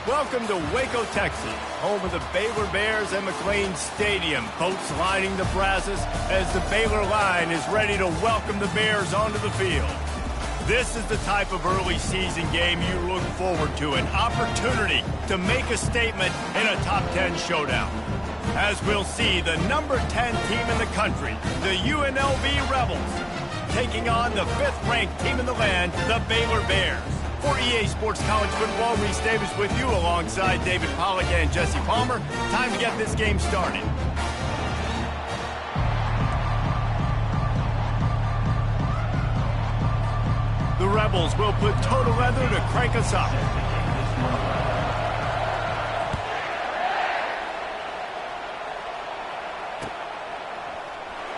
Welcome to Waco, Texas, home of the Baylor Bears and McLean Stadium. Boats lining the brasses as the Baylor line is ready to welcome the Bears onto the field. This is the type of early season game you look forward to, an opportunity to make a statement in a top 10 showdown. As we'll see, the number 10 team in the country, the UNLV Rebels, taking on the 5th-ranked team in the land, the Baylor Bears. For EA Sports College Football, Reese Davis with you alongside David Pollack and Jesse Palmer. Time to get this game started. The Rebels will put total leather to crank us up.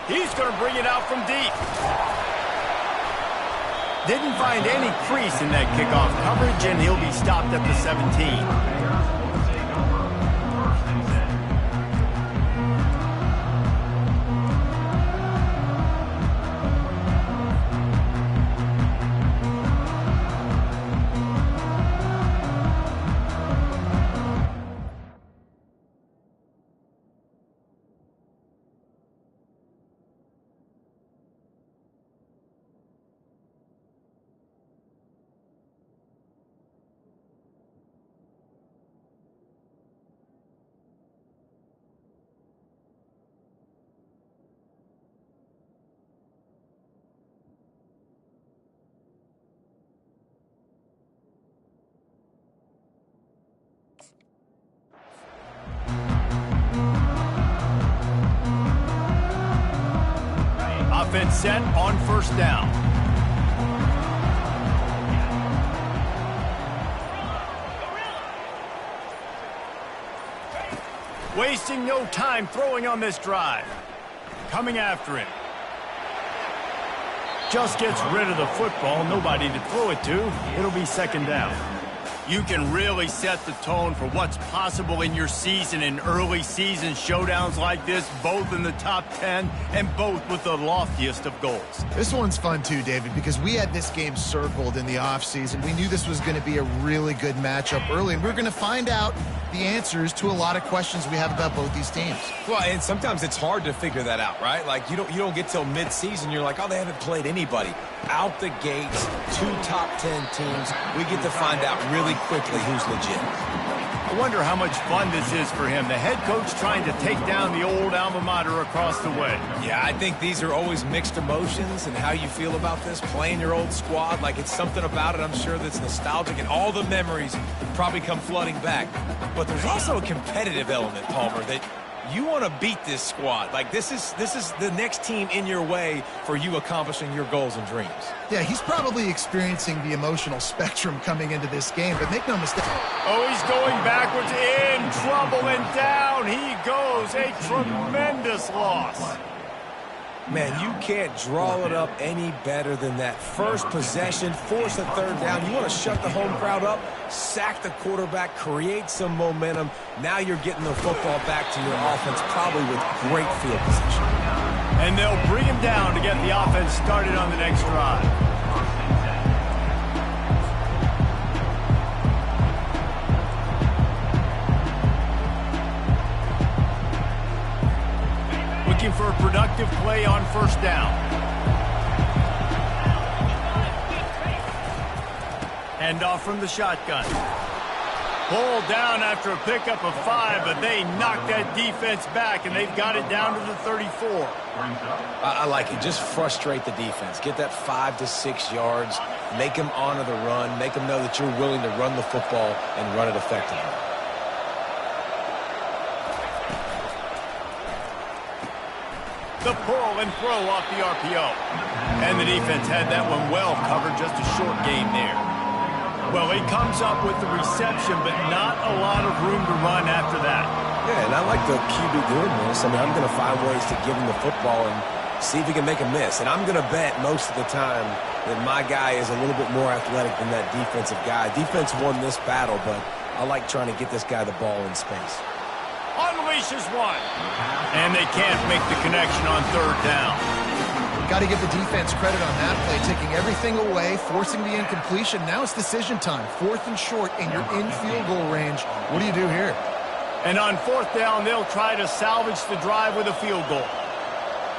He's going to bring it out from deep. Didn't find any crease in that kickoff coverage, and he'll be stopped at the 17. Offense set on first down. Wasting no time throwing on this drive. Coming after him. Just gets rid of the football. Nobody to throw it to. It'll be second down. You can really set the tone for what's possible in your season in early season showdowns like this, both in the top 10 and both with the loftiest of goals. This one's fun too, David, because we had this game circled in the offseason. We knew this was going to be a really good matchup early, and we're going to find out the answers to a lot of questions we have about both these teams. Well, and sometimes it's hard to figure that out, right? Like, you don't get till mid-season, you're like, oh, they haven't played anybody. Out the gates, 2 top 10 teams, we get to find out really quickly who's legit. I wonder how much fun this is for him. The head coach trying to take down the old alma mater across the way. Yeah, I think these are always mixed emotions and how you feel about this, playing your old squad. Like, it's something about it, I'm sure, that's nostalgic, and all the memories probably come flooding back. But there's also a competitive element, Palmer, that you want to beat this squad. Like, this is the next team in your way for you accomplishing your goals and dreams. Yeah, he's probably experiencing the emotional spectrum coming into this game, but make no mistake. Oh, he's going backwards, in trouble, and down he goes. A tremendous loss. Man, you can't draw it up any better than that. First possession, force a third down. You want to shut the home crowd up, sack the quarterback, create some momentum. Now you're getting the football back to your offense, probably with great field position. And they'll bring him down to get the offense started on the next drive. Looking for a productive play on first down. Hand off from the shotgun. Pulled down after a pickup of 5, but they knocked that defense back, and they've got it down to the 34. I like it. Just frustrate the defense. Get that 5 to 6 yards. Make them honor the run. Make them know that you're willing to run the football and run it effectively. The pull and throw off the RPO. And the defense had that one well covered, just a short game there. Well, he comes up with the reception, but not a lot of room to run after that. Yeah, and I like the QB doing this. I mean, I'm going to find ways to give him the football and see if he can make a miss. And I'm going to bet most of the time that my guy is a little bit more athletic than that defensive guy. Defense won this battle, but I like trying to get this guy the ball in space. Unleashes one. And they can't make the connection on third down. Got to give the defense credit on that play, taking everything away, forcing the incompletion. Now it's decision time. 4th and short, and you're in field goal range. What do you do here? And on 4th down, they'll try to salvage the drive with a field goal.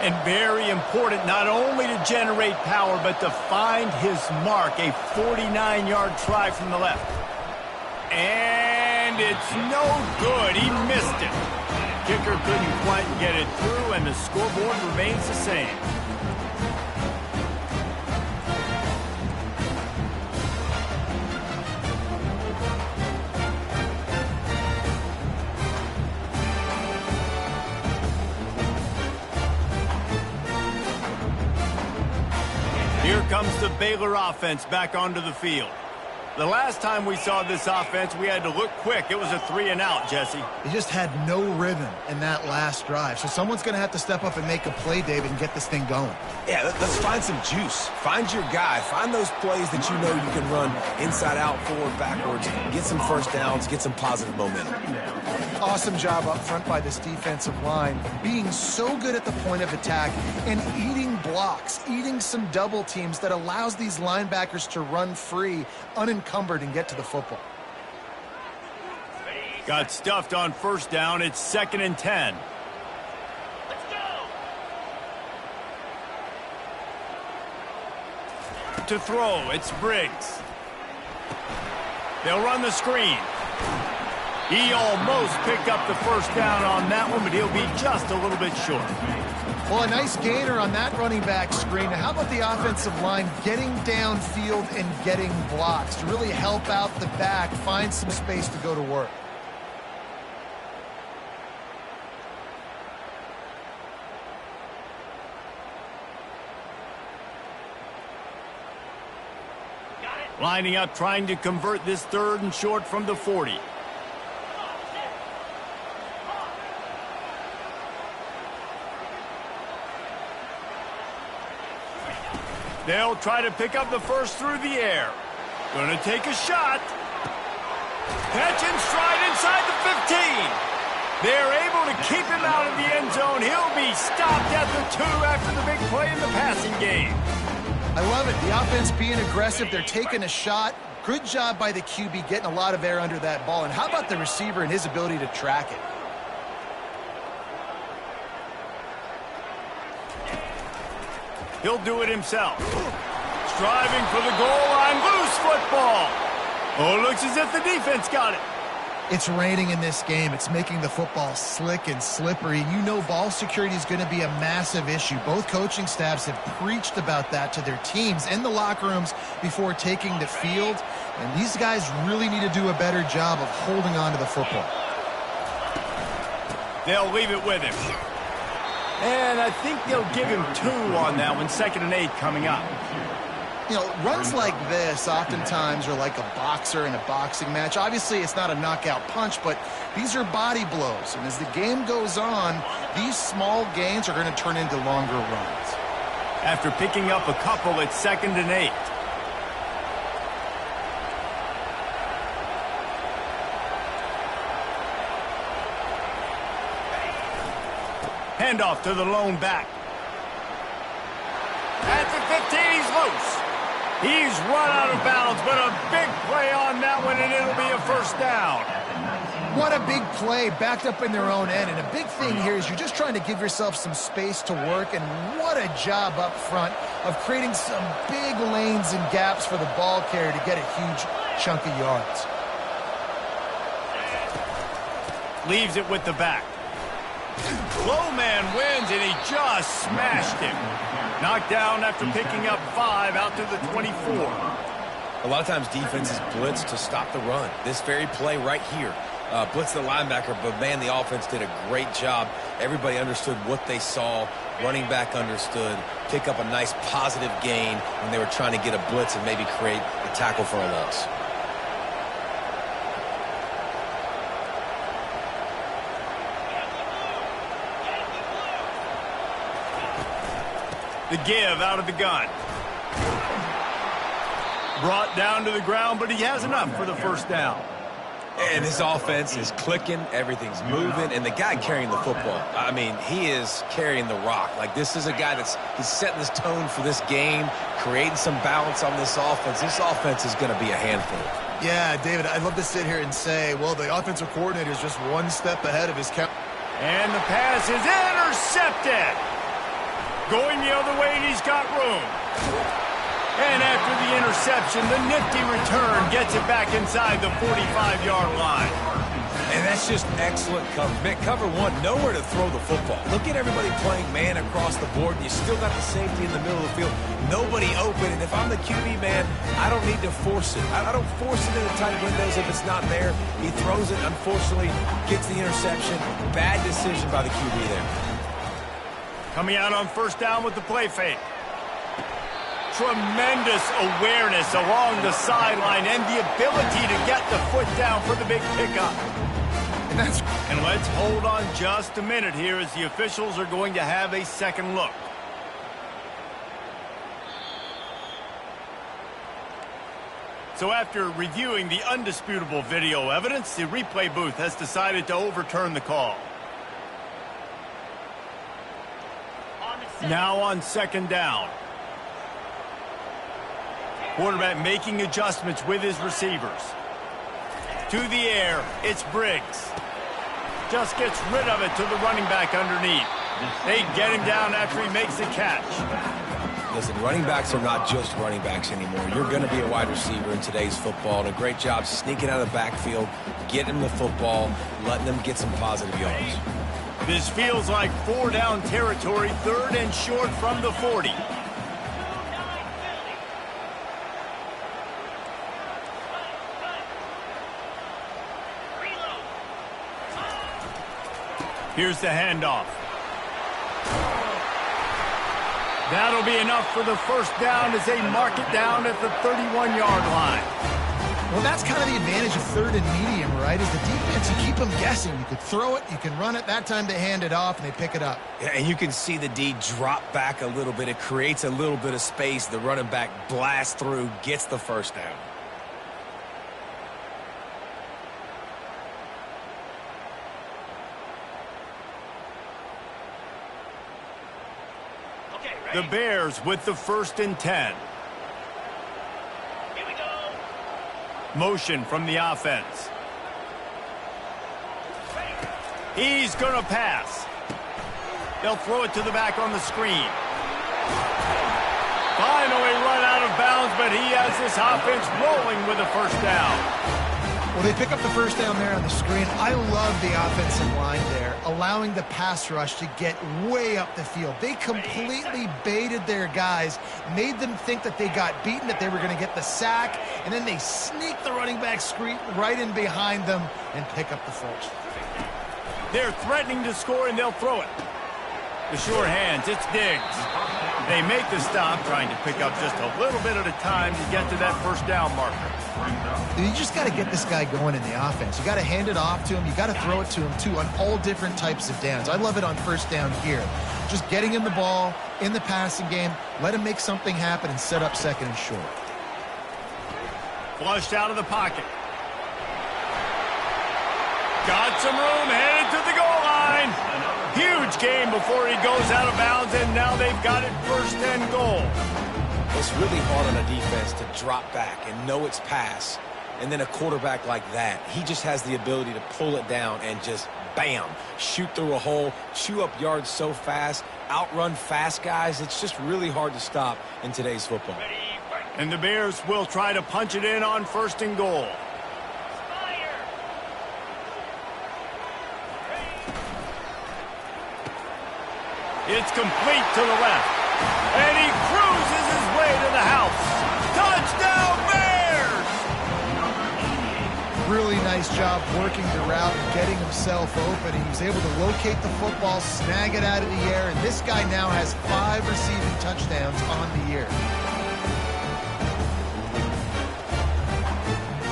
And very important, not only to generate power, but to find his mark, a 49-yard try from the left. And it's no good. He missed it. Kicker couldn't quite get it through, and the scoreboard remains the same. Here comes the Baylor offense back onto the field. The last time we saw this offense, we had to look quick. It was a 3-and-out, Jesse. They just had no rhythm in that last drive. So someone's going to have to step up and make a play, David, and get this thing going. Yeah, let's find some juice. Find your guy. Find those plays that you know you can run inside out, forward, backwards. Get some first downs. Get some positive momentum. Awesome job up front by this defensive line, being so good at the point of attack and eating blocks, eating some double teams that allows these linebackers to run free, unencumbered, and get to the football. Got stuffed on 1st down. It's 2nd and 10. Let's go! To throw, it's Briggs. They'll run the screen. He almost picked up the 1st down on that one, but he'll be just a little bit short. Well, a nice gainer on that running back screen. Now, how about the offensive line getting downfield and getting blocks to really help out the back, find some space to go to work? Lining up, trying to convert this 3rd and short from the 40. They'll try to pick up the 1st through the air. Gonna take a shot. Catch and stride inside the 15. They're able to keep him out of the end zone. He'll be stopped at the 2 after the big play in the passing game. I love it. The offense being aggressive. They're taking a shot. Good job by the QB getting a lot of air under that ball. And how about the receiver and his ability to track it? He'll do it himself. Striving for the goal line. Loose football. Oh, looks as if the defense got it. It's raining in this game. It's making the football slick and slippery. You know ball security is going to be a massive issue. Both coaching staffs have preached about that to their teams in the locker rooms before taking the field. And these guys really need to do a better job of holding on to the football. They'll leave it with him. And I think they'll give him 2 on that one. 2nd and 8 coming up. You know, runs like this oftentimes are like a boxer in a boxing match. Obviously, it's not a knockout punch, but these are body blows. And as the game goes on, these small gains are going to turn into longer runs. After picking up a couple, it's 2nd and 8. Handoff to the lone back. At the 15, he's loose. He's run out of bounds, but a big play on that one, and it'll be a 1st down. What a big play, backed up in their own end. And a big thing here is you're just trying to give yourself some space to work, and what a job up front of creating some big lanes and gaps for the ball carrier to get a huge chunk of yards. Leaves it with the back. Low man wins, and he just smashed him. Knocked down after picking up 5 out to the 24. A lot of times defenses blitz to stop the run. This very play right here, blitz the linebacker, but man, the offense did a great job. Everybody understood what they saw. Running back understood. Pick up a nice positive gain when they were trying to get a blitz and maybe create a tackle for a loss. The give out of the gun. Brought down to the ground, but he has enough for the 1st down. And this offense is clicking, everything's moving, and the guy carrying the football, I mean, he is carrying the rock. Like, this is a guy he's setting this tone for this game, creating some balance on this offense. This offense is going to be a handful. Yeah, David, I'd love to sit here and say, well, the offensive coordinator is just one step ahead of his count. And the pass is intercepted. Going the other way, and he's got room. And after the interception, the nifty return gets it back inside the 45-yard line. And that's just excellent coverage. Cover one, nowhere to throw the football. Look at everybody playing man across the board, and you still got the safety in the middle of the field. Nobody open, and if I'm the QB, man, I don't need to force it. I don't force it into tight windows if it's not there. He throws it, unfortunately, gets the interception. Bad decision by the QB there. Coming out on first down with the play fake. Tremendous awareness along the sideline and the ability to get the foot down for the big pickup. And let's hold on just a minute here as the officials are going to have a second look. So after reviewing the undisputable video evidence, the replay booth has decided to overturn the call. Now on second down. Quarterback making adjustments with his receivers. To the air, it's Briggs. Just gets rid of it to the running back underneath. They get him down after he makes the catch. Listen, running backs are not just running backs anymore. You're going to be a wide receiver in today's football, and a great job sneaking out of the backfield, getting the football, letting them get some positive yards. This feels like 4-down territory, third and short from the 40. Here's the handoff. That'll be enough for the first down as they mark it down at the 31-yard line. Well, that's kind of the advantage of third and medium, right? Is the defense, you keep them guessing. You could throw it, you can run it. That time they hand it off, and they pick it up. Yeah, and you can see the D drop back a little bit. It creates a little bit of space. The running back blasts through, gets the first down. The Bears with the 1st and 10. Here we go. Motion from the offense. He's going to pass. They'll throw it to the back on the screen. Finally run out of bounds, but he has this offense rolling with a first down. Well, they pick up the first down there on the screen. I love the offensive line there, allowing the pass rush to get way up the field. They completely baited their guys, made them think that they got beaten, that they were going to get the sack, and then they sneak the running back screen right in behind them and pick up the first. They're threatening to score, and they'll throw it. The sure hands, it's Diggs. They make the stop, trying to pick up just a little bit at a time to get to that first down marker. You just got to get this guy going in the offense. You got to hand it off to him. You got to throw it to him, too, on all different types of downs. I love it on first down here. Just getting him the ball in the passing game, let him make something happen and set up second and short. Flushed out of the pocket. Got some room, headed to the goal line. Huge game before he goes out of bounds, and now they've got it 1st and goal. It's really hard on a defense to drop back and know it's pass. And then a quarterback like that, he just has the ability to pull it down and just, bam, shoot through a hole, chew up yards so fast, outrun fast guys. It's just really hard to stop in today's football. And the Bears will try to punch it in on 1st and goal. It's complete to the left. And he cruises his way to the house. Touchdown, Bears! Really nice job working the route and getting himself open. He was able to locate the football, snag it out of the air, and this guy now has 5 receiving touchdowns on the year.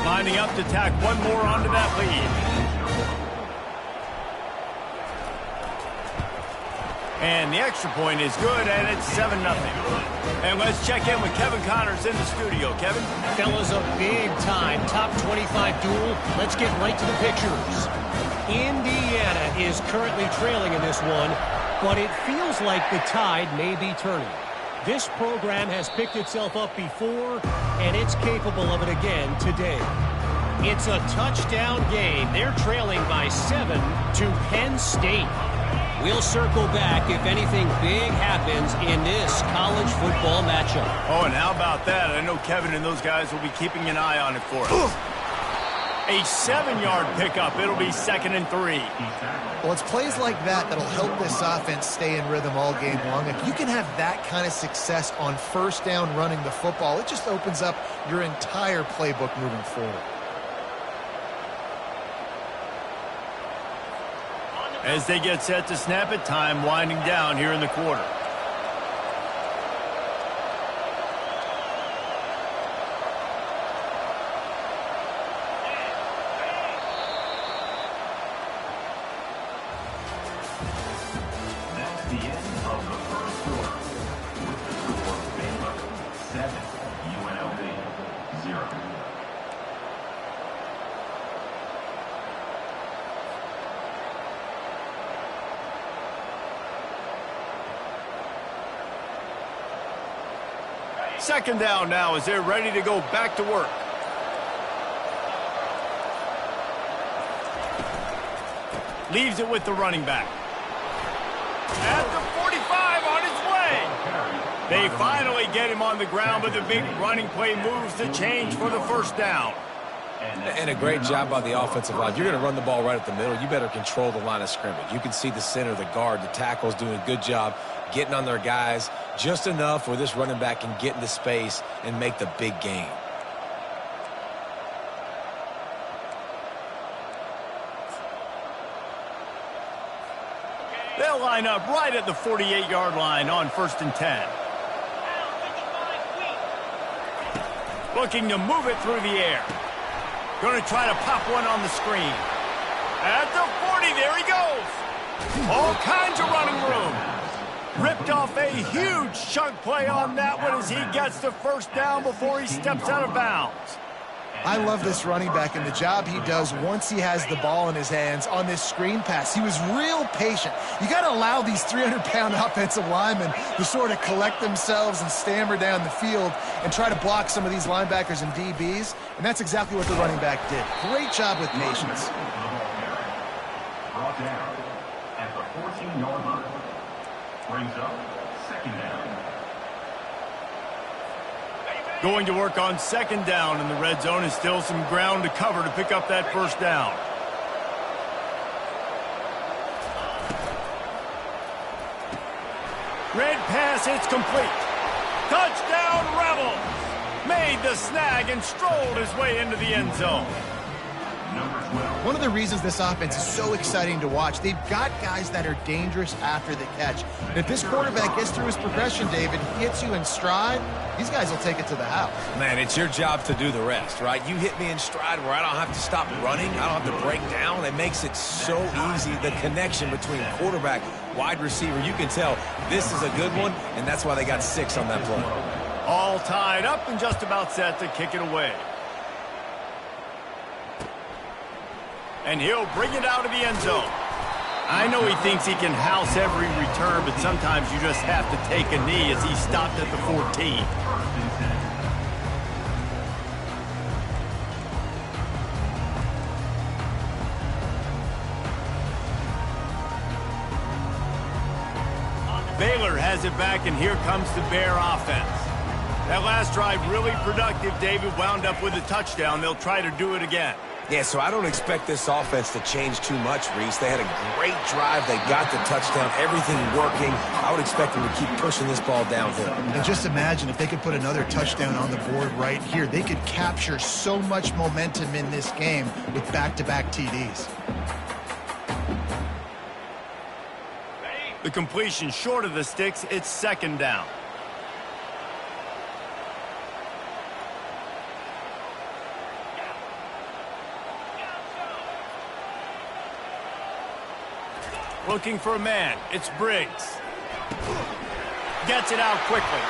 Lining up to tack one more onto that lead. And the extra point is good, and it's 7-0. And let's check in with Kevin Connors in the studio. Kevin? Fellas, a big-time top 25 duel. Let's get right to the pictures. Indiana is currently trailing in this one, but it feels like the tide may be turning. This program has picked itself up before, and it's capable of it again today. It's a touchdown game. They're trailing by 7 to Penn State. We'll circle back if anything big happens in this college football matchup. Oh, and how about that? I know Kevin and those guys will be keeping an eye on it for us. A 7-yard pickup. It'll be 2nd and 3. Well, it's plays like that that'll help this offense stay in rhythm all game long. If you can have that kind of success on first down running the football, it just opens up your entire playbook moving forward. As they get set to snap it, time winding down here in the quarter. That's the end of the first quarter. With the score, Baylor 7, UNLV 0. Second down now as they're ready to go back to work. Leaves it with the running back. At the 45 on his way. They finally get him on the ground, but the big running play moves the change for the first down. And a great job by the offensive line. You're going to run the ball right at the middle. You better control the line of scrimmage. You can see the center, the guard, the tackles doing a good job getting on their guys just enough where this running back can get into space and make the big gain. They'll line up right at the 48-yard line on 1st and 10. Looking to move it through the air. Going to try to pop one on the screen. At the 40, there he goes. All kinds of running room. Ripped off a huge chunk play on that one as he gets the first down before he steps out of bounds. I love this running back and the job he does once he has the ball in his hands on this screen pass. He was real patient. You got to allow these 300-pound offensive linemen to sort of collect themselves and stammer down the field and try to block some of these linebackers and DBs, and that's exactly what the running back did. Great job with patience. Brought down at the 14-yard line. Brings up 2nd down. Going to work on 2nd down in the red zone, and still some ground to cover to pick up that first down. Red pass, it's complete. Touchdown Rebels! Made the snag and strolled his way into the end zone. One of the reasons this offense is so exciting to watch, they've got guys that are dangerous after the catch. And if this quarterback gets through his progression, David, hits you in stride, these guys will take it to the house. Man, it's your job to do the rest, right? You hit me in stride where I don't have to stop running. I don't have to break down. It makes it so easy, the connection between quarterback, wide receiver. You can tell this is a good one, and that's why they got 6 on that play. All tied up and just about set to kick it away. And he'll bring it out of the end zone. I know he thinks he can house every return, but sometimes you just have to take a knee as he stopped at the 14. Baylor has it back, and here comes the Bear offense. That last drive really productive. David wound up with a touchdown. They'll try to do it again. Yeah, so I don't expect this offense to change too much, Reese. They had a great drive. They got the touchdown. Everything working. I would expect them to keep pushing this ball downhill. And just imagine if they could put another touchdown on the board right here. They could capture so much momentum in this game with back-to-back TDs. The completion short of the sticks. It's 2nd down. Looking for a man. It's Briggs. Gets it out quickly.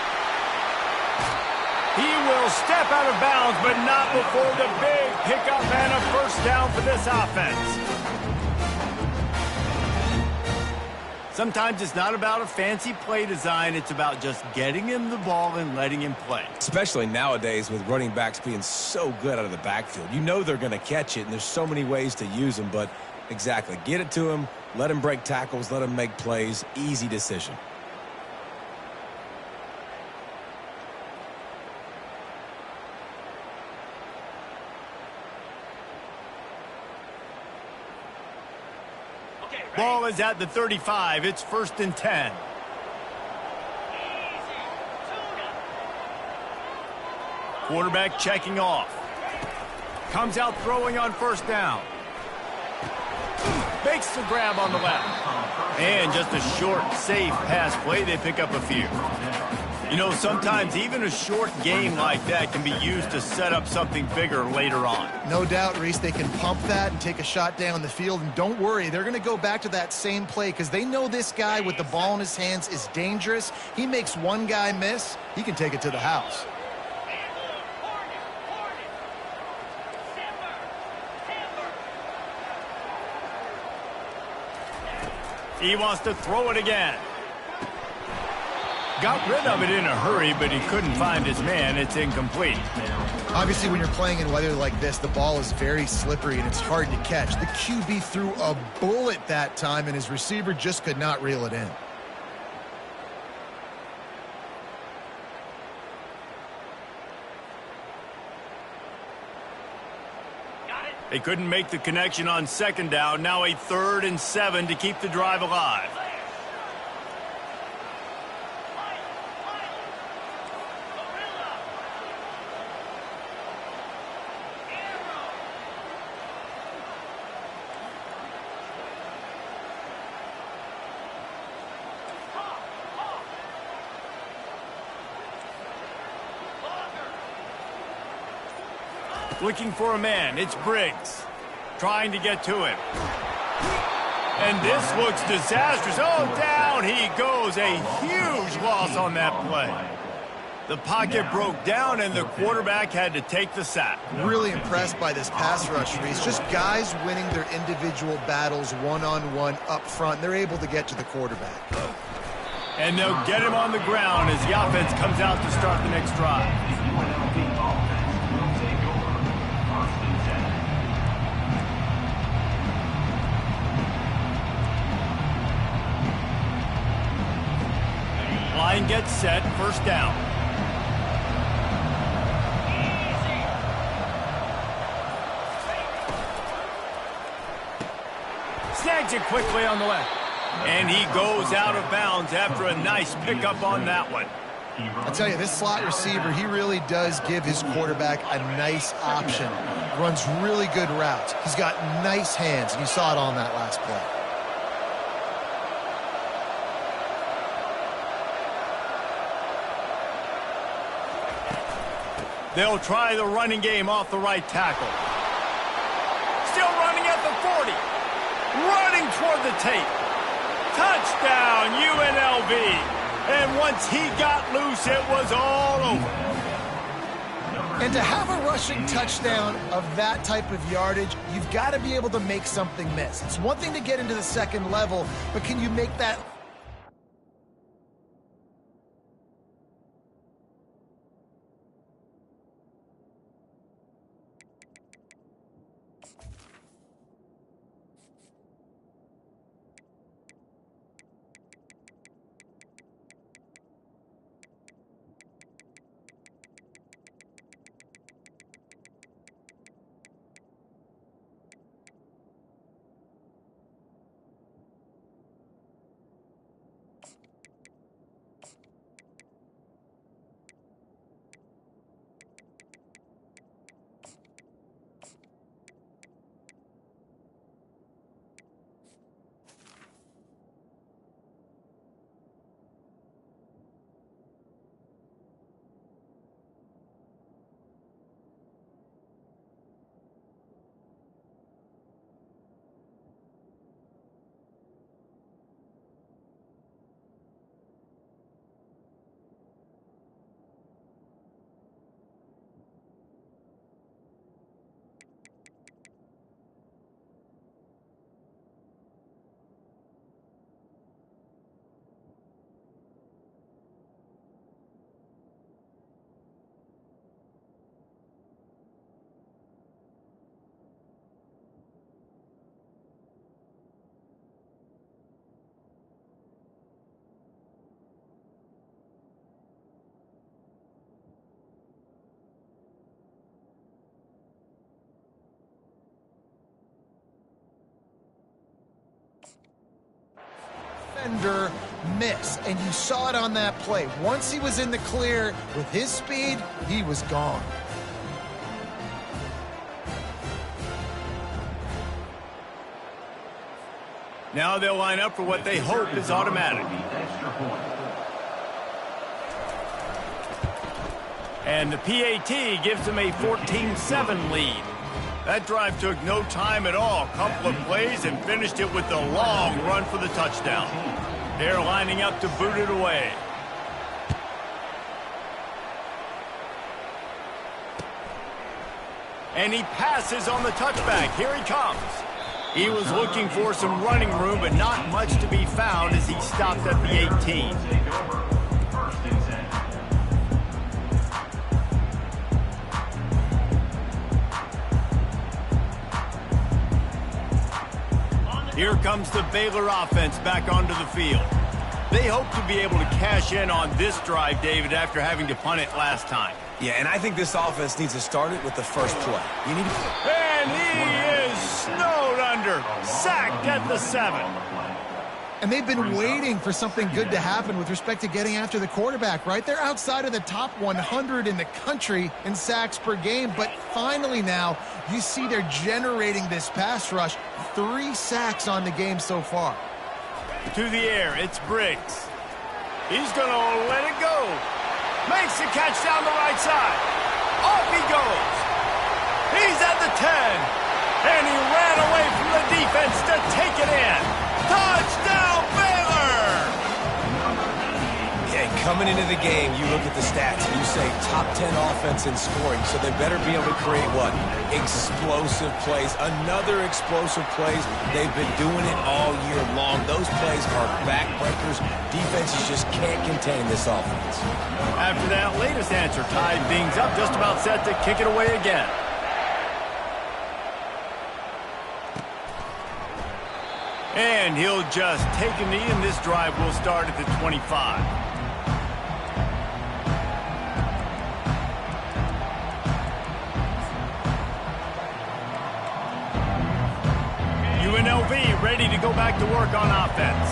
He will step out of bounds, but not before the big pickup and a first down for this offense. Sometimes it's not about a fancy play design. It's about just getting him the ball and letting him play. Especially nowadays with running backs being so good out of the backfield. You know they're going to catch it, and there's so many ways to use them. But exactly, get it to him, let him break tackles, let him make plays. Easy decision. Ball is at the 35. It's 1st and 10. Quarterback checking off. Comes out throwing on 1st down. Makes the grab on the left. And just a short, safe pass play. They pick up a few. You know, sometimes even a short game like that can be used to set up something bigger later on. No doubt, Reese, they can pump that and take a shot down the field. And don't worry, they're going to go back to that same play because they know this guy with the ball in his hands is dangerous. He makes one guy miss, he can take it to the house. He wants to throw it again. Got rid of it in a hurry, but he couldn't find his man. It's incomplete. Obviously, when you're playing in weather like this, the ball is very slippery and it's hard to catch. The QB threw a bullet that time, and his receiver just could not reel it in. They couldn't make the connection on 2nd down. Now a 3rd and 7 to keep the drive alive. Looking for a man. It's Briggs. Trying to get to him. And this looks disastrous. Oh, down he goes. A huge loss on that play. The pocket broke down, and the quarterback had to take the sack. Really impressed by this pass rush, Reese. Just guys winning their individual battles one-on-one up front. They're able to get to the quarterback. And they'll get him on the ground as the offense comes out to start the next drive. Line gets set, 1st down. Snags it quickly on the left. And he goes out of bounds after a nice pickup on that one. I tell you, this slot receiver, he really does give his quarterback a nice option. Runs really good routes. He's got nice hands, and you saw it on that last play. They'll try the running game off the right tackle. Still running at the 40. Running toward the tape. Touchdown, UNLV. And once he got loose, it was all over. And to have a rushing touchdown of that type of yardage, you've got to be able to make something miss. It's one thing to get into the 2nd level, but can you make that defender miss, and you saw it on that play. Once he was in the clear with his speed, he was gone. Now they'll line up for what they hope is automatic. And the PAT gives them a 14-7 lead. That drive took no time at all. Couple of plays and finished it with a long run for the touchdown. They're lining up to boot it away. And he passes on the touchback. Here he comes. He was looking for some running room, but not much to be found as he stopped at the 18. Here comes the Baylor offense back onto the field. They hope to be able to cash in on this drive, David, after having to punt it last time. Yeah, and I think this offense needs to start it with the first play. You need to... And he is snowed under, sacked at the 7. And they've been waiting for something good to happen with respect to getting after the quarterback, right? They're outside of the top 100 in the country in sacks per game, but finally now you see they're generating this pass rush. 3 sacks on the game so far. To the air, it's Briggs. He's going to let it go. Makes the catch down the right side. Off he goes. He's at the 10. And he ran away from the defense to take it in. Touchdown, Baylor! Yeah, coming into the game, you look at the stats and you say top 10 offense in scoring, so they better be able to create what? Explosive plays. Another explosive plays. They've been doing it all year long. Those plays are backbreakers. Defenses just can't contain this offense. After that latest answer, tied things up, just about set to kick it away again. And he'll just take a knee, and this drive will start at the 25. UNLV ready to go back to work on offense.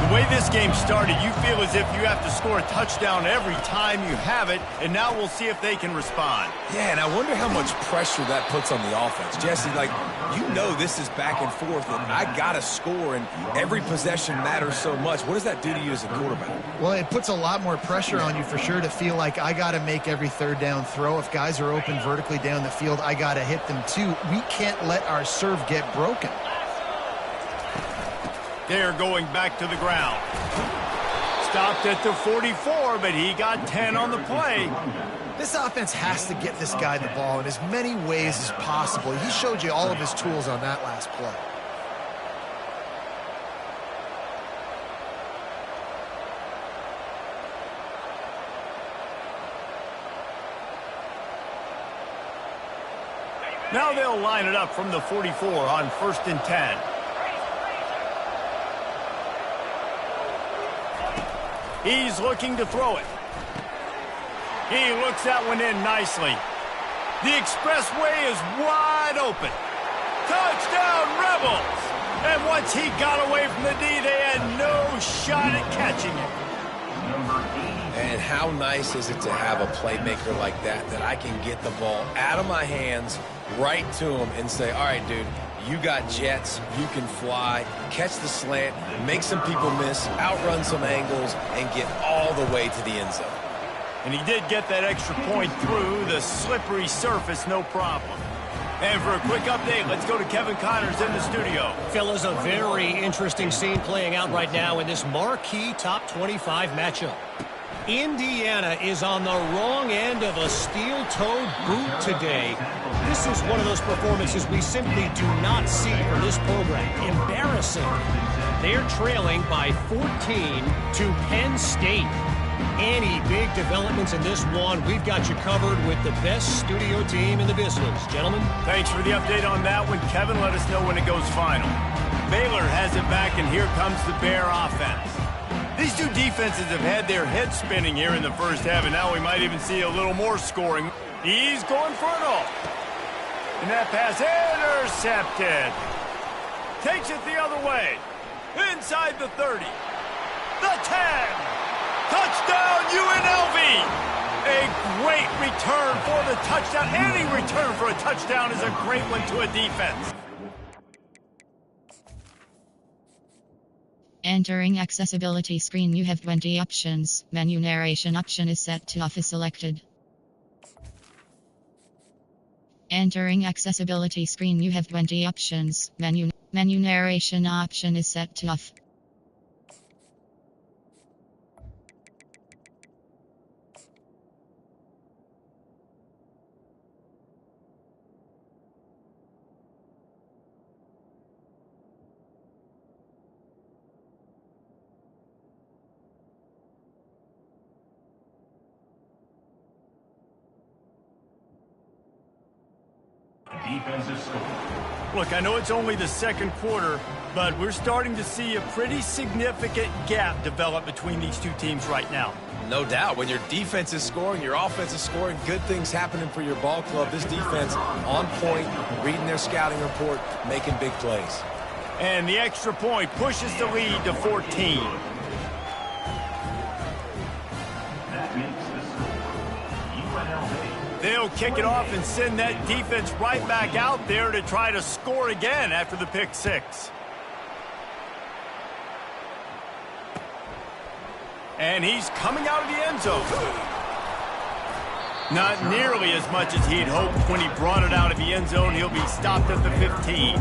The way this game started, you feel as if you have to score a touchdown every time you have it, and now we'll see if they can respond. Yeah, and I wonder how much pressure that puts on the offense. Jesse, like, you know this is back and forth, and I got to score, and every possession matters so much. What does that do to you as a quarterback? Well, it puts a lot more pressure on you for sure to feel like I got to make every third down throw. If guys are open vertically down the field, I got to hit them too. We can't let our serve get broken. They're going back to the ground. Stopped at the 44, but he got 10 on the play. This offense has to get this guy the ball in as many ways as possible. He showed you all of his tools on that last play. Now they'll line it up from the 44 on 1st and 10. He's looking to throw it. He looks that one in nicely. The expressway is wide open. Touchdown, Rebels! And once he got away from the D, they had no shot at catching it. And how nice is it to have a playmaker like that I can get the ball out of my hands, right to him, and say, all right, dude, you got jets, you can fly, catch the slant, make some people miss, outrun some angles, and get all the way to the end zone. And he did get that extra point through the slippery surface, no problem. And for a quick update, let's go to Kevin Connors in the studio. Fellas, a very interesting scene playing out right now in this marquee top 25 matchup. Indiana is on the wrong end of a steel-toed boot today. This is one of those performances we simply do not see from this program. Embarrassing. They're trailing by 14 to Penn State. Any big developments in this one, we've got you covered with the best studio team in the business. Gentlemen? Thanks for the update on that one, Kevin. Let us know when it goes final. Baylor has it back, and here comes the Bear offense. These two defenses have had their heads spinning here in the first half, and now we might even see a little more scoring. He's going for it all. And that pass intercepted. Takes it the other way. Inside the 30. the 10. Touchdown, UNLV. A great return for the touchdown. Any return for a touchdown is a great one to a defense. Entering accessibility screen, you have 20 options. Menu narration option is set to off is selected. Entering accessibility screen, you have 20 options. Menu narration option is set to off. Defensive score. Look, I know it's only the second quarter, but we're starting to see a pretty significant gap develop between these two teams right now. No doubt. When your defense is scoring, your offense is scoring, good things happening for your ball club. This defense on point, reading their scouting report, making big plays. And the extra point pushes the lead to 14. That makes the score UNLV. They'll kick it off and send that defense right back out there to try to score again after the pick six. And he's coming out of the end zone. Not nearly as much as he'd hoped when he brought it out of the end zone. He'll be stopped at the 15.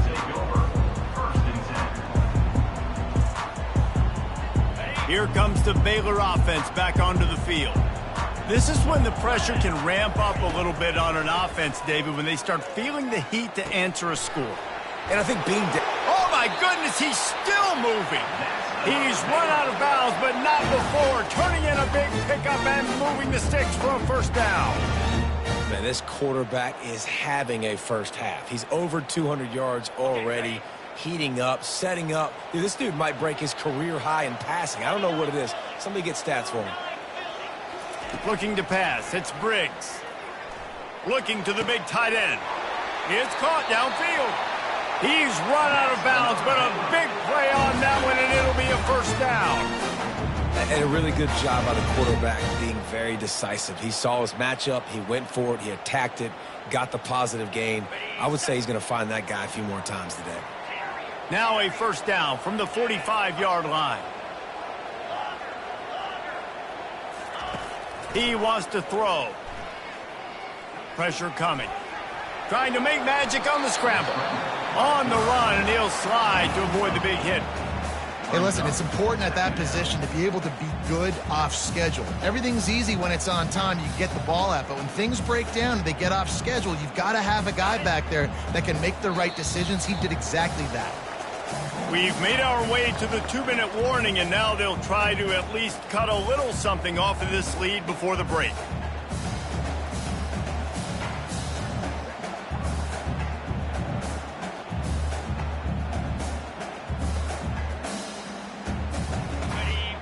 Here comes the Baylor offense back onto the field. This is when the pressure can ramp up a little bit on an offense, David, when they start feeling the heat to answer a score. And I think being oh, my goodness, he's still moving. He's run out of bounds, but not before. Turning in a big pickup and moving the sticks for a first down. Man, this quarterback is having a first half. He's over 200 yards already, heating up, setting up. Dude, this dude might break his career high in passing. I don't know what it is. Somebody get stats for him. Looking to pass, it's Briggs. Looking to the big tight end. It's caught downfield. He's run out of bounds, but a big play on that one, and it'll be a first down. And a really good job by the quarterback being very decisive. He saw his matchup, he went for it, he attacked it, got the positive gain. I would say he's going to find that guy a few more times today. Now a first down from the 45-yard line. He wants to throw. Pressure coming. Trying to make magic on the scramble. On the run, and he'll slide to avoid the big hit. Hey, listen, it's important at that position to be able to be good off schedule. Everything's easy when it's on time, you get the ball out, but when things break down and they get off schedule, you've got to have a guy back there that can make the right decisions. He did exactly that. We've made our way to the 2-minute warning, and now they'll try to at least cut a little something off of this lead before the break.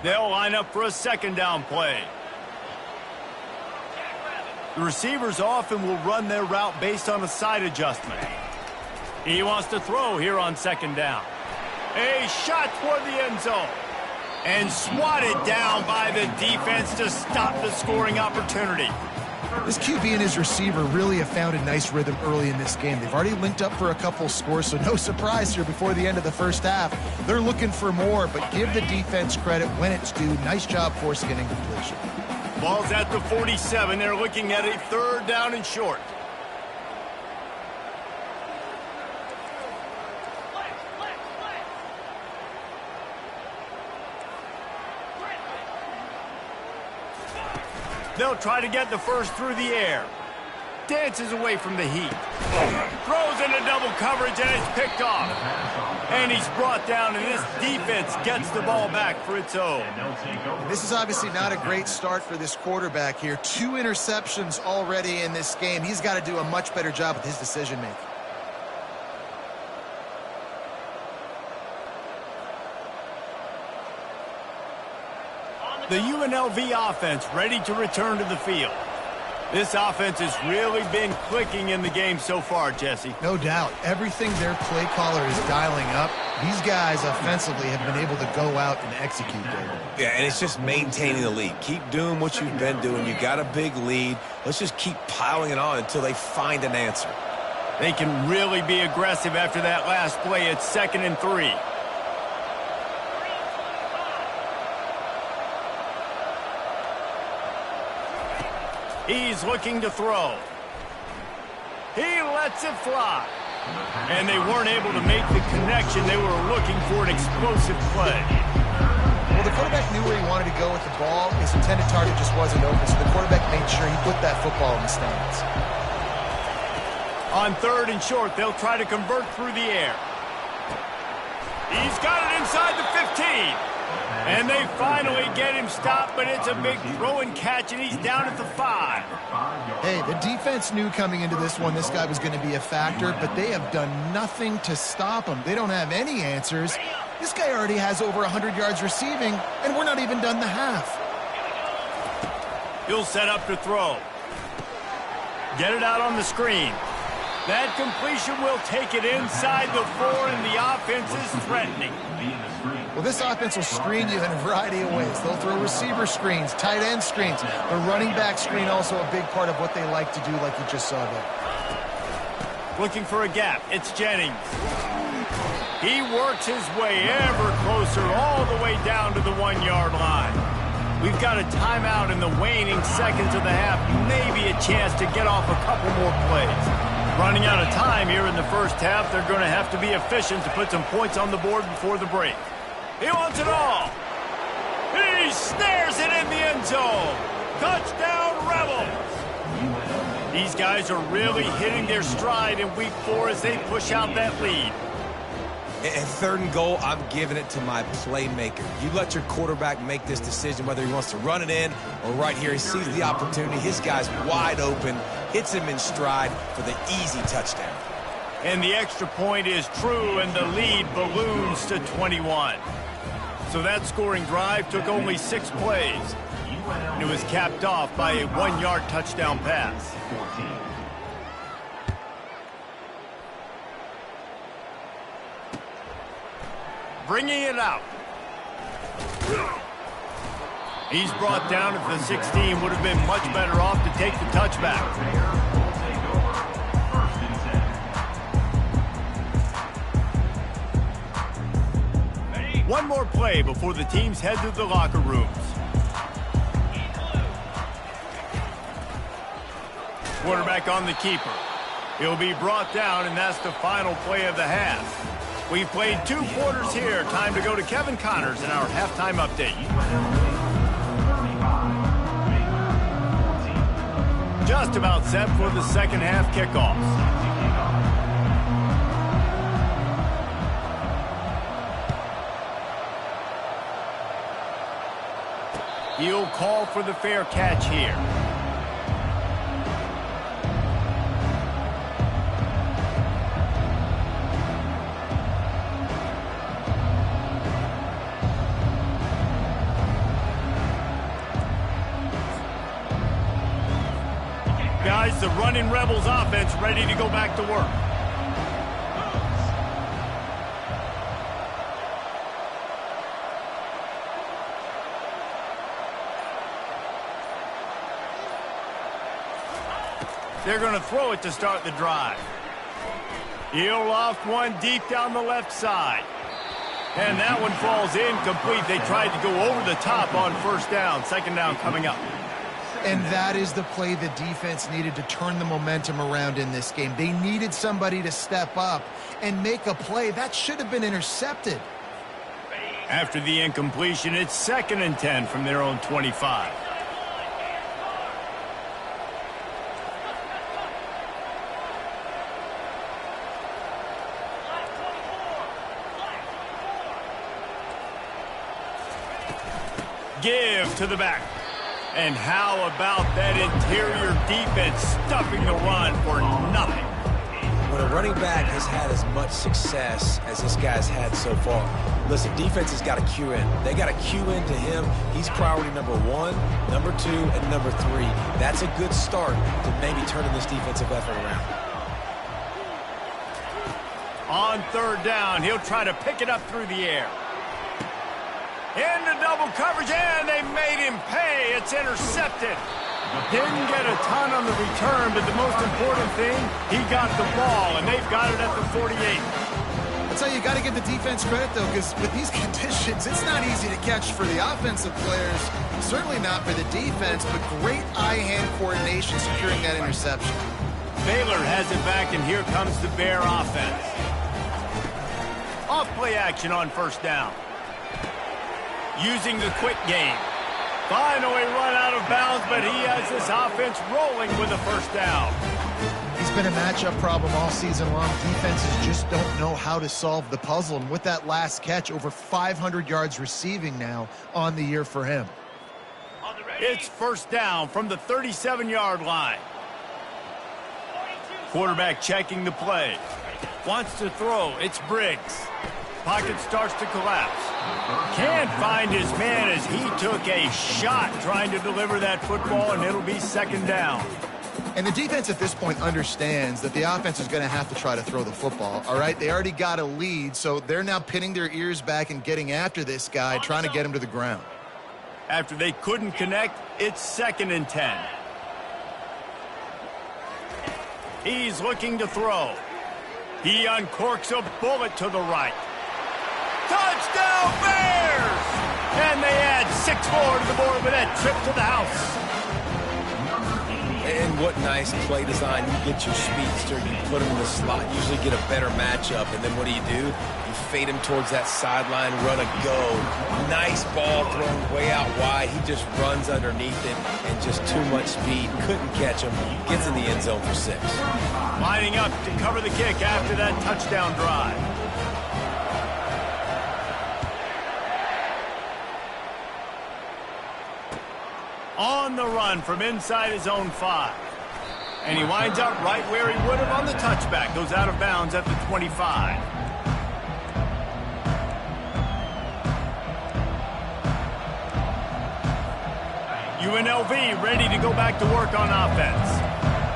They'll line up for a second down play. The receivers often will run their route based on a side adjustment. He wants to throw here on second down. A shot toward the end zone. And swatted down by the defense to stop the scoring opportunity. This QB and his receiver really have found a nice rhythm early in this game. They've already linked up for a couple scores, so no surprise here before the end of the first half. They're looking for more, but give the defense credit when it's due. Nice job forcing an incompletion. Ball's at the 47. They're looking at a third down and short. They'll try to get the first through the air. Dances away from the heat. Throws into double coverage, and it's picked off. And he's brought down, and this defense gets the ball back for its own. This is obviously not a great start for this quarterback here. 2 interceptions already in this game. He's got to do a much better job with his decision-making. The UNLV offense ready to return to the field. This offense has really been clicking in the game so far, Jesse. No doubt. Everything their play caller is dialing up, these guys offensively have been able to go out and execute, David. Yeah, and it's just maintaining the lead. Keep doing what you've been doing. You got a big lead. Let's just keep piling it on until they find an answer. They can really be aggressive after that last play. It's 2nd and 3. He's looking to throw. He lets it fly. And they weren't able to make the connection. They were looking for an explosive play. Well, the quarterback knew where he wanted to go with the ball. His intended target just wasn't open, so the quarterback made sure he put that football in the stands. On 3rd and short, they'll try to convert through the air. He's got it inside the 15. And they finally get him stopped, but it's a big throw and catch, and he's down at the 5. Hey, the defense knew coming into this one this guy was going to be a factor, but they have done nothing to stop him. They don't have any answers. This guy already has over 100 yards receiving, and we're not even done the half. He'll set up to throw. Get it out on the screen. That completion will take it inside the 4, and the offense is threatening. Well, this offense will screen you in a variety of ways. They'll throw receiver screens, tight end screens. The running back screen also a big part of what they like to do, like you just saw there. Looking for a gap. It's Jennings. He works his way ever closer all the way down to the 1-yard line. We've got a timeout in the waning seconds of the half. Maybe a chance to get off a couple more plays. Running out of time here in the first half. They're going to have to be efficient to put some points on the board before the break. He wants it all. He snares it in the end zone. Touchdown, Rebels. These guys are really hitting their stride in week 4 as they push out that lead. At 3rd and goal, I'm giving it to my playmaker. You let your quarterback make this decision, whether he wants to run it in or right here. He sees the opportunity. His guy's wide open, hits him in stride for the easy touchdown. And the extra point is true, and the lead balloons to 21. So that scoring drive took only 6 plays. And it was capped off by a 1-yard touchdown pass. Bringing it out. He's brought down at the 16. Would have been much better off to take the touchback. One more play before the teams head to the locker rooms. Quarterback on the keeper. He'll be brought down, and that's the final play of the half. We've played 2 quarters here. Time to go to Kevin Connors in our halftime update. Just about set for the second half kickoff. He'll call for the fair catch here. Guys, the running Rebels offense ready to go back to work. They're going to throw it to start the drive. He'll loft one deep down the left side. And that one falls incomplete. They tried to go over the top on 1st down. 2nd down coming up. And that is the play the defense needed to turn the momentum around in this game. They needed somebody to step up and make a play. That should have been intercepted. After the incompletion, it's 2nd and 10 from their own 25. Give to the back. And how about that interior defense stuffing the run for nothing? When a running back has had as much much success as this guy's had so far. Listen, defense has got to cue in. They got to cue into him. He's priority number 1, number 2, and number 3. That's a good start to maybe turning this defensive effort around. On third down, he'll try to pick it up through the air. Into double coverage, and they made him pay. It's intercepted. Didn't get a ton on the return, but the most important thing, he got the ball, and they've got it at the 48. That's how you got to give the defense credit, though, because with these conditions, it's not easy to catch for the offensive players, certainly not for the defense, but great eye-hand coordination securing that interception. Baylor has it back, and here comes the Bear offense. Off-play action on first down. Using the quick game. Finally run out of bounds, but he has this offense rolling with a first down. He's been a matchup problem all season long. Defenses just don't know how to solve the puzzle. And with that last catch, over 500 yards receiving now on the year for him. It's first down from the 37-yard line. Quarterback checking the play. Wants to throw. It's Briggs. Pocket starts to collapse. Can't find his man as he took a shot trying to deliver that football, and it'll be second down. And the defense at this point understands that the offense is going to have to try to throw the football, all right? They already got a lead, so they're now pinning their ears back and getting after this guy, trying to get him to the ground. After they couldn't connect, it's 2nd and 10. He's looking to throw. He uncorks a bullet to the right. Touchdown, Bears! And they add 6 more to the board with that trip to the house. And what nice play design. You get your speedster, you put him in the slot, usually get a better matchup, and then what do? You fade him towards that sideline, run a go. Nice ball thrown way out wide. He just runs underneath it, and just too much speed. Couldn't catch him. Gets in the end zone for 6. Lining up to cover the kick after that touchdown drive. On the run from inside his own 5. And he winds up right where he would have on the touchback. Goes out of bounds at the 25. UNLV ready to go back to work on offense.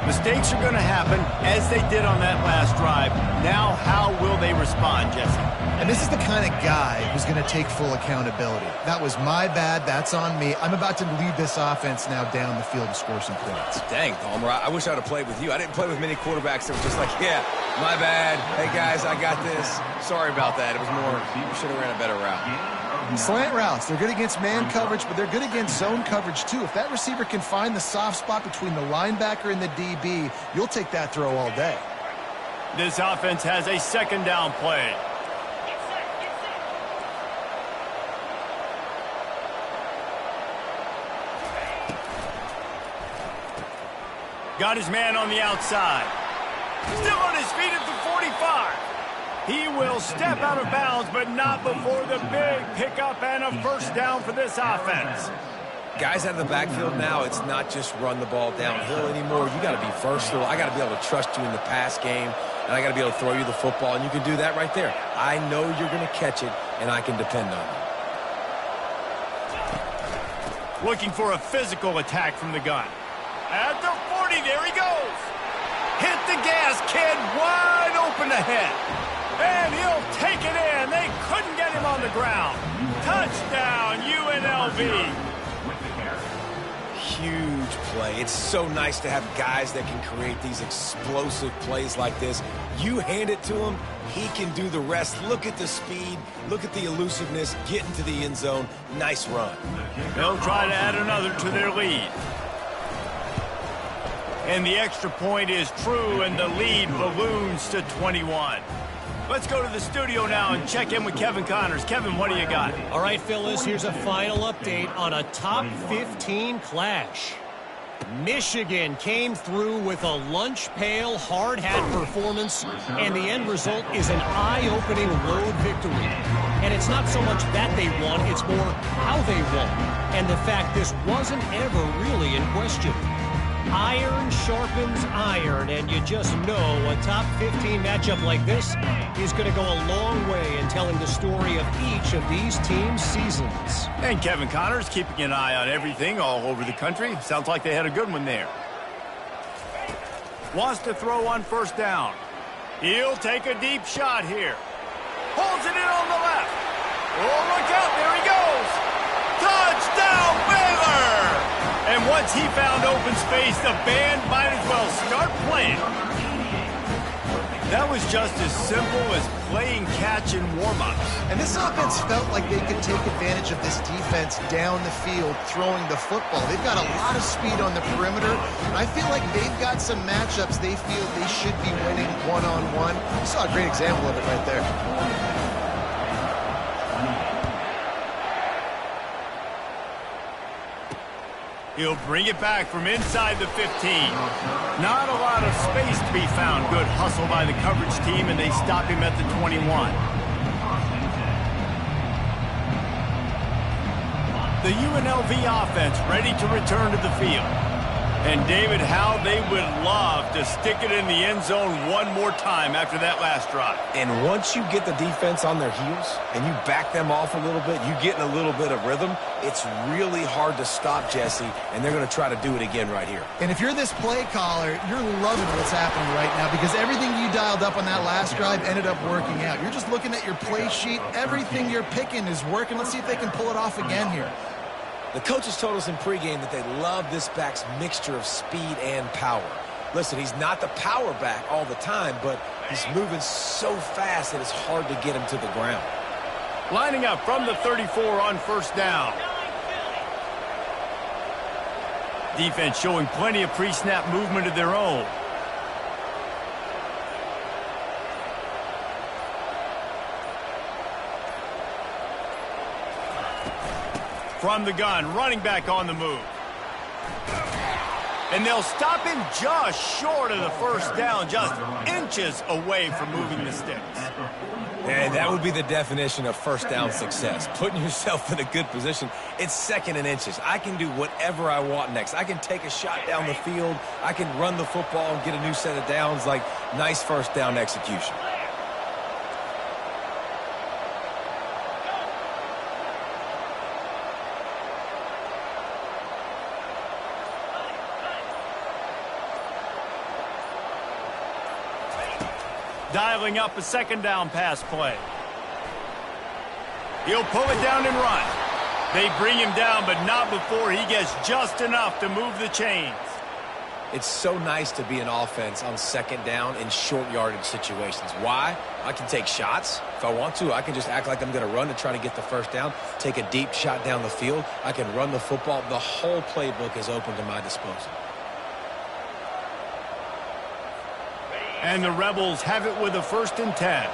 Mistakes are going to happen, as they did on that last drive. Now, how will they respond, Jesse? And this is the kind of guy who's going to take full accountability. That was my bad. That's on me. I'm about to lead this offense now down the field and score some points. Dang, Palmer, I wish I would have played with you. I didn't play with many quarterbacks that were just like, yeah, my bad. Hey, guys, I got this. Sorry about that. It was more, you should have ran a better route. Slant routes, they're good against man coverage, but they're good against zone coverage too. If that receiver can find the soft spot between the linebacker and the DB, you'll take that throw all day. This offense has a 2nd down play. Got his man on the outside. Still on his feet at the 45. He will step out of bounds, but not before the big pickup and a first down for this offense. Guys out of the backfield now, it's not just run the ball downhill anymore. You got to be versatile. I got to be able to trust you in the pass game, and I got to be able to throw you the football, and you can do that right there. I know you're going to catch it, and I can depend on you. Looking for a physical attack from the gun. At the 40, there he goes. Hit the gas, kid, wide open ahead. And he'll take it in. They couldn't get him on the ground. Touchdown, UNLV. Huge play. It's so nice to have guys that can create these explosive plays like this. You hand it to him, he can do the rest. Look at the speed. Look at the elusiveness. Get into the end zone. Nice run. They'll try to add another to their lead. And the extra point is true, and the lead balloons to 21. Let's go to the studio now and check in with Kevin Connors. Kevin, what do you got? All right, Phyllis, here's a final update on a top 15 clash. Michigan came through with a lunch pail hard hat performance, and the end result is an eye-opening road victory. And it's not so much that they won, it's more how they won, and the fact this wasn't ever really in question. Iron sharpens iron, and you just know a top 15 matchup like this is going to go a long way in telling the story of each of these teams' seasons. And Kevin Connors keeping an eye on everything all over the country. Sounds like they had a good one there. Wants to throw on first down. He'll take a deep shot here. Holds it in on the left. Oh, look out. There he goes. Touchdown, Baylor! And once he found open space, the band might as well start playing. That was just as simple as playing catch in warm-ups. And this offense felt like they could take advantage of this defense down the field throwing the football. They've got a lot of speed on the perimeter, and I feel like they've got some matchups they feel they should be winning one-on-one. You saw a great example of it right there. He'll bring it back from inside the 15. Not a lot of space to be found. Good hustle by the coverage team, and they stop him at the 21. The UNLV offense ready to return to the field. And David, how they would love to stick it in the end zone one more time after that last drive. And once you get the defense on their heels and you back them off a little bit, you get in a little bit of rhythm, it's really hard to stop, Jesse, and they're going to try to do it again right here. And if you're this play caller, you're loving what's happening right now because everything you dialed up on that last drive ended up working out. You're just looking at your play sheet. Everything you're picking is working. Let's see if they can pull it off again here. The coaches told us in pregame that they love this back's mixture of speed and power. Listen, he's not the power back all the time, but he's moving so fast that it's hard to get him to the ground. Lining up from the 34 on first down. Defense showing plenty of pre-snap movement of their own. From the gun, running back on the move. And they'll stop him just short of the first down, just inches away from moving the sticks. And that would be the definition of first down success. Putting yourself in a good position. It's second and inches. I can do whatever I want next. I can take a shot down the field. I can run the football and get a new set of downs. Like, nice first down execution. Dialing up a second down pass play. He'll pull it down and run. They bring him down, but not before he gets just enough to move the chains. It's so nice to be an offense on second down in short yardage situations. Why? I can take shots. If I want to, I can just act like I'm going to run to try to get the first down, take a deep shot down the field. I can run the football. The whole playbook is open to my disposal. And the Rebels have it with a 1st and 10.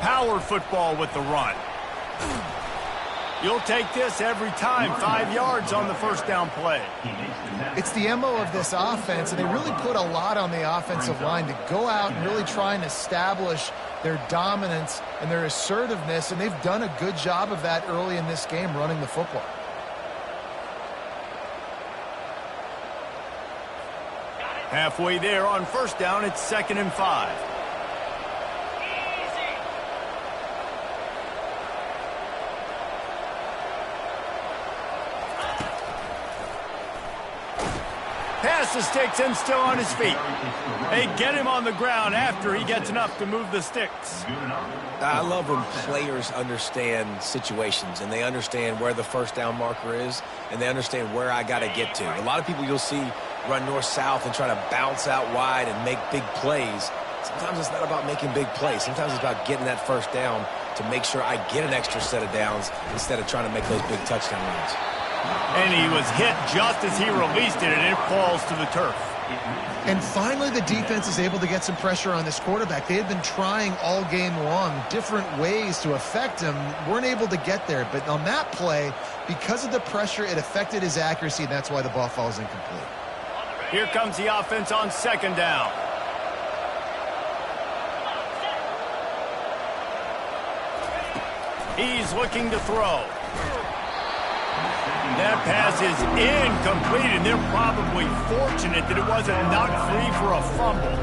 Power football with the run. You'll take this every time. 5 yards on the first down play. It's the MO of this offense, and they really put a lot on the offensive line to go out and really try and establish their dominance and their assertiveness, and they've done a good job of that early in this game running the football. Halfway there on first down, it's 2nd and 5. Pass the sticks and still on his feet. They get him on the ground after he gets enough to move the sticks. I love when players understand situations and they understand where the first down marker is and they understand where I got to get to. A lot of people you'll see run north-south and try to bounce out wide and make big plays. Sometimes it's not about making big plays. Sometimes it's about getting that first down to make sure I get an extra set of downs instead of trying to make those big touchdown runs. And he was hit just as he released it, and it falls to the turf. And finally, the defense is able to get some pressure on this quarterback. They had been trying all game long different ways to affect him, weren't able to get there. But on that play, because of the pressure, it affected his accuracy, and that's why the ball falls incomplete. Here comes the offense on 2nd down. He's looking to throw. That pass is incomplete, and they're probably fortunate that it wasn't knocked free for a fumble.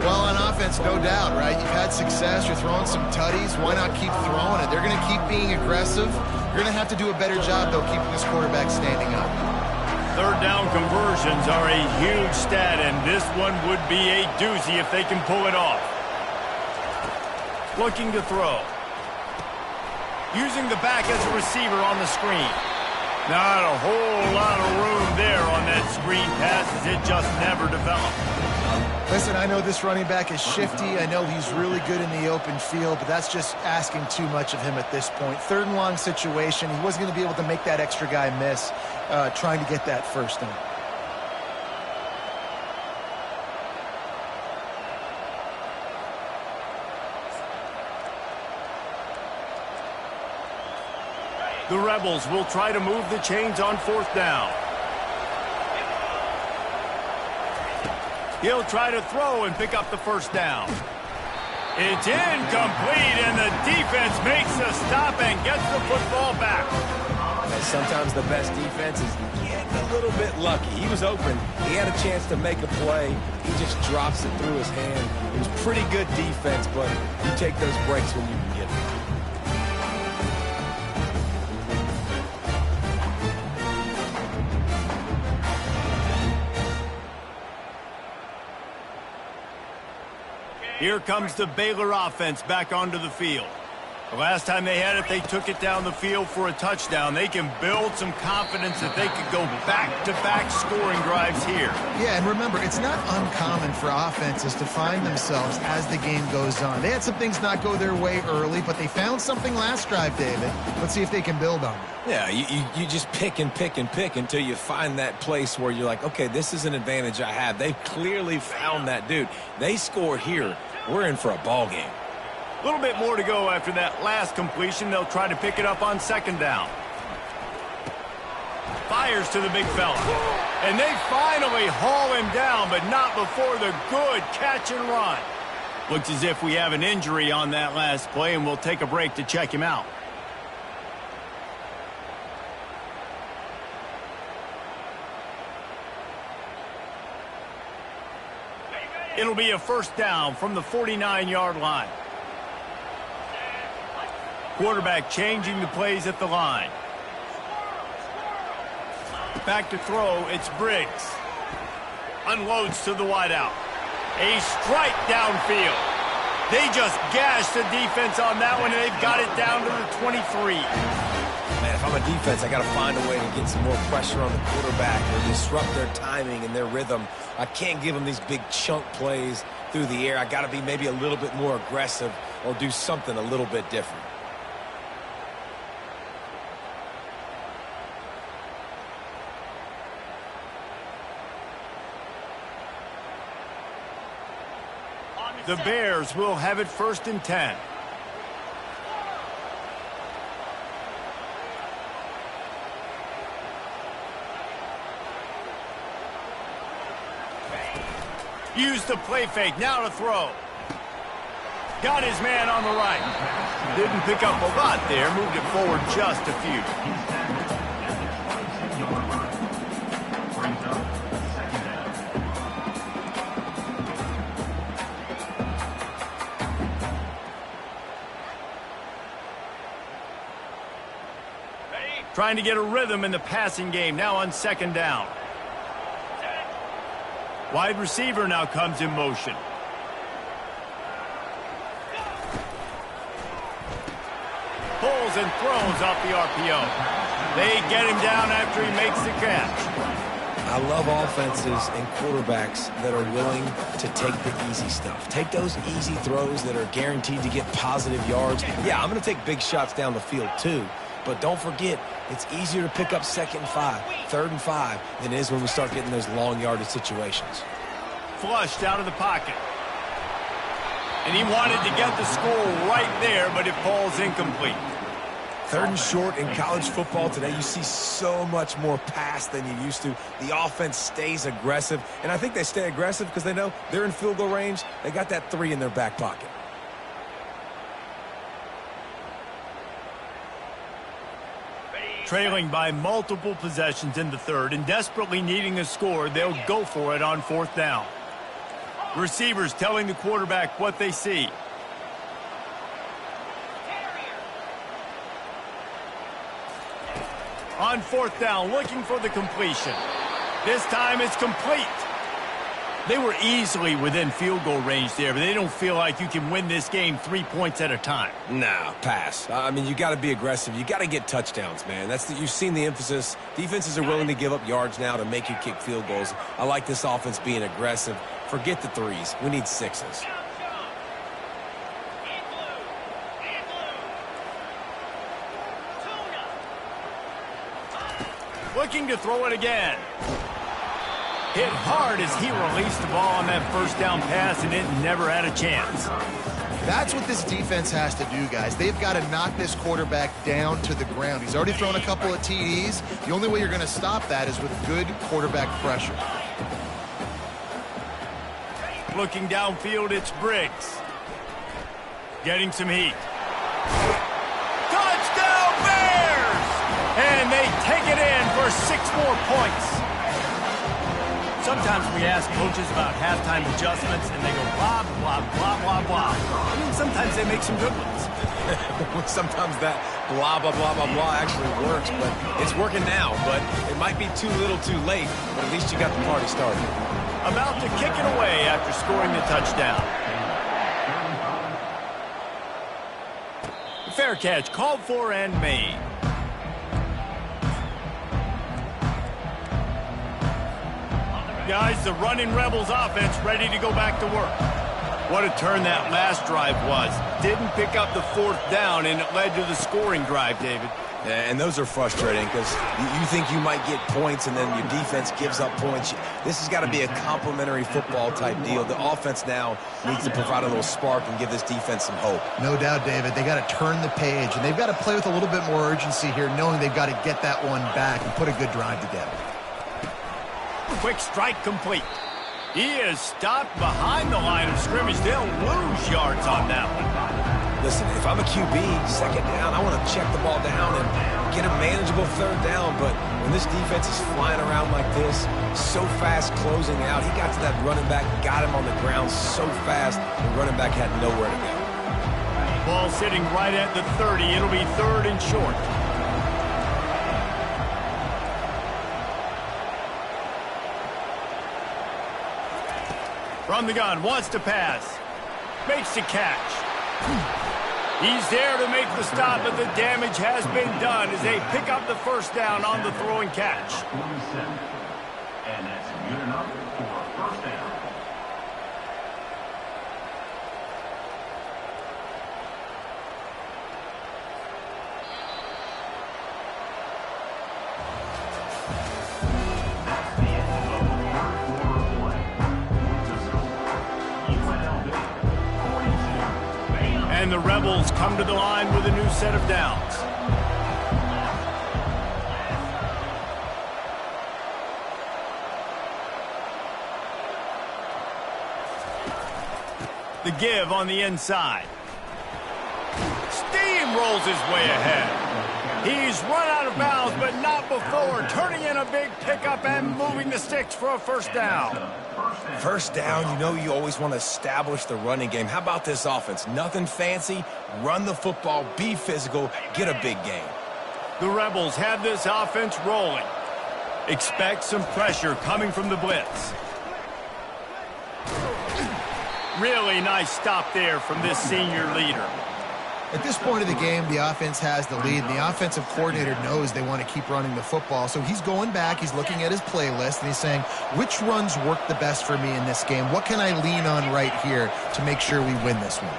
Well, on offense, no doubt, right? You've had success. You're throwing some tutties. Why not keep throwing it? They're going to keep being aggressive. You're going to have to do a better job, though, keeping this quarterback standing up. Third down conversions are a huge stat, and this one would be a doozy if they can pull it off. Looking to throw. Using the back as a receiver on the screen. Not a whole lot of room there on that screen pass as it just never developed. Listen, I know this running back is shifty. I know he's really good in the open field, but that's just asking too much of him at this point. Third and long situation. He wasn't going to be able to make that extra guy miss trying to get that first down. The Rebels will try to move the chains on fourth down. He'll try to throw and pick up the first down. It's incomplete, and the defense makes a stop and gets the football back. And sometimes the best defense is getting a little bit lucky. He was open. He had a chance to make a play. He just drops it through his hand. It was pretty good defense, but you take those breaks when you can get them. Here comes the Baylor offense back onto the field. The last time they had it, they took it down the field for a touchdown. They can build some confidence that they could go back-to-back scoring drives here. Yeah, and remember, it's not uncommon for offenses to find themselves as the game goes on. They had some things not go their way early, but they found something last drive, David. Let's see if they can build on it. Yeah, you just pick and pick and pick until you find that place where you're like, okay, this is an advantage I have. They've clearly found that, dude. They score here. We're in for a ball game. A little bit more to go after that last completion. They'll try to pick it up on second down. Fires to the big fella. And they finally haul him down, but not before the good catch and run. Looks as if we have an injury on that last play, and we'll take a break to check him out. It'll be a first down from the 49-yard line. Quarterback changing the plays at the line. Back to throw, it's Briggs. Unloads to the wideout. A strike downfield. They just gashed the defense on that one, and they've got it down to the 23. Man, if I'm a defense, I got to find a way to get some more pressure on the quarterback or disrupt their timing and their rhythm. I can't give them these big chunk plays through the air. I got to be maybe a little bit more aggressive or do something a little bit different. The Bears will have it first and 10. Use the play fake, now to throw. Got his man on the right. Didn't pick up a lot there, moved it forward just a few. Trying to get a rhythm in the passing game, now on second down. Wide receiver now comes in motion. Pulls and throws off the RPO. They get him down after he makes the catch. I love offenses and quarterbacks that are willing to take the easy stuff. Take those easy throws that are guaranteed to get positive yards. Yeah, I'm going to take big shots down the field too. But don't forget, it's easier to pick up second and 5, third and 5 than it is when we start getting those long yardage situations. Flushed out of the pocket. And he wanted to get the score right there, but it falls incomplete. Third and short in college football today, you see so much more pass than you used to. The offense stays aggressive, and I think they stay aggressive because they know they're in field goal range. They got that 3 in their back pocket. Trailing by multiple possessions in the third and desperately needing a score, they'll go for it on fourth down. Receivers telling the quarterback what they see. On fourth down, looking for the completion. This time it's complete. They were easily within field goal range there, but they don't feel like you can win this game 3 points at a time. Nah, pass. I mean, you got to be aggressive. You got to get touchdowns, man. You've seen the emphasis. Defenses are willing to give up yards now to make you kick field goals. I like this offense being aggressive. Forget the threes. We need sixes. Looking to throw it again. Hit hard as he released the ball on that first down pass, and it never had a chance. That's what this defense has to do, guys. They've got to knock this quarterback down to the ground. He's already thrown a couple of TDs. The only way you're going to stop that is with good quarterback pressure. Looking downfield, it's Briggs. Getting some heat. Touchdown Bears! And they take it in for 6 more points. Sometimes we ask coaches about halftime adjustments, and they go blah, blah, blah, blah, blah. I mean, sometimes they make some good ones. Sometimes that blah, blah, blah, blah, blah actually works, but it's working now. But it might be too little too late, but at least you got the party started. About to kick it away after scoring the touchdown. Fair catch, called for and made. Guys, the running Rebels offense ready to go back to work. What a turn that last drive was. Didn't pick up the fourth down, and it led to the scoring drive, David. Yeah, and those are frustrating because you think you might get points, and then your defense gives up points. This has got to be a complementary football type deal. The offense now needs to provide a little spark and give this defense some hope. No doubt, David. They got to turn the page, and they've got to play with a little bit more urgency here, knowing they've got to get that one back and put a good drive together. Quick strike complete. He is stopped behind the line of scrimmage. They'll lose yards on that one. Listen, if I'm a QB, second down, I want to check the ball down and get a manageable third down. But when this defense is flying around like this, so fast closing out, he got to that running back, got him on the ground so fast, the running back had nowhere to go. Ball sitting right at the 30. It'll be third and short. From the gun, wants to pass. Makes the catch. He's there to make the stop, but the damage has been done as they pick up the first down on the throw and catch. 27. And that's good enough for a first down. And the Rebels come to the line with a new set of downs. The give on the inside. Steamrolls his way ahead. He's run out of bounds, but not before, turning in a big pickup and moving the sticks for a first down. First down, you know you always want to establish the running game. How about this offense? Nothing fancy. Run the football, be physical, get a big gain. The Rebels have this offense rolling. Expect some pressure coming from the blitz. Really nice stop there from this senior leader. At this point of the game, the offense has the lead, and the offensive coordinator knows they want to keep running the football. So he's going back, he's looking at his playlist, and he's saying, which runs work the best for me in this game? What can I lean on right here to make sure we win this one?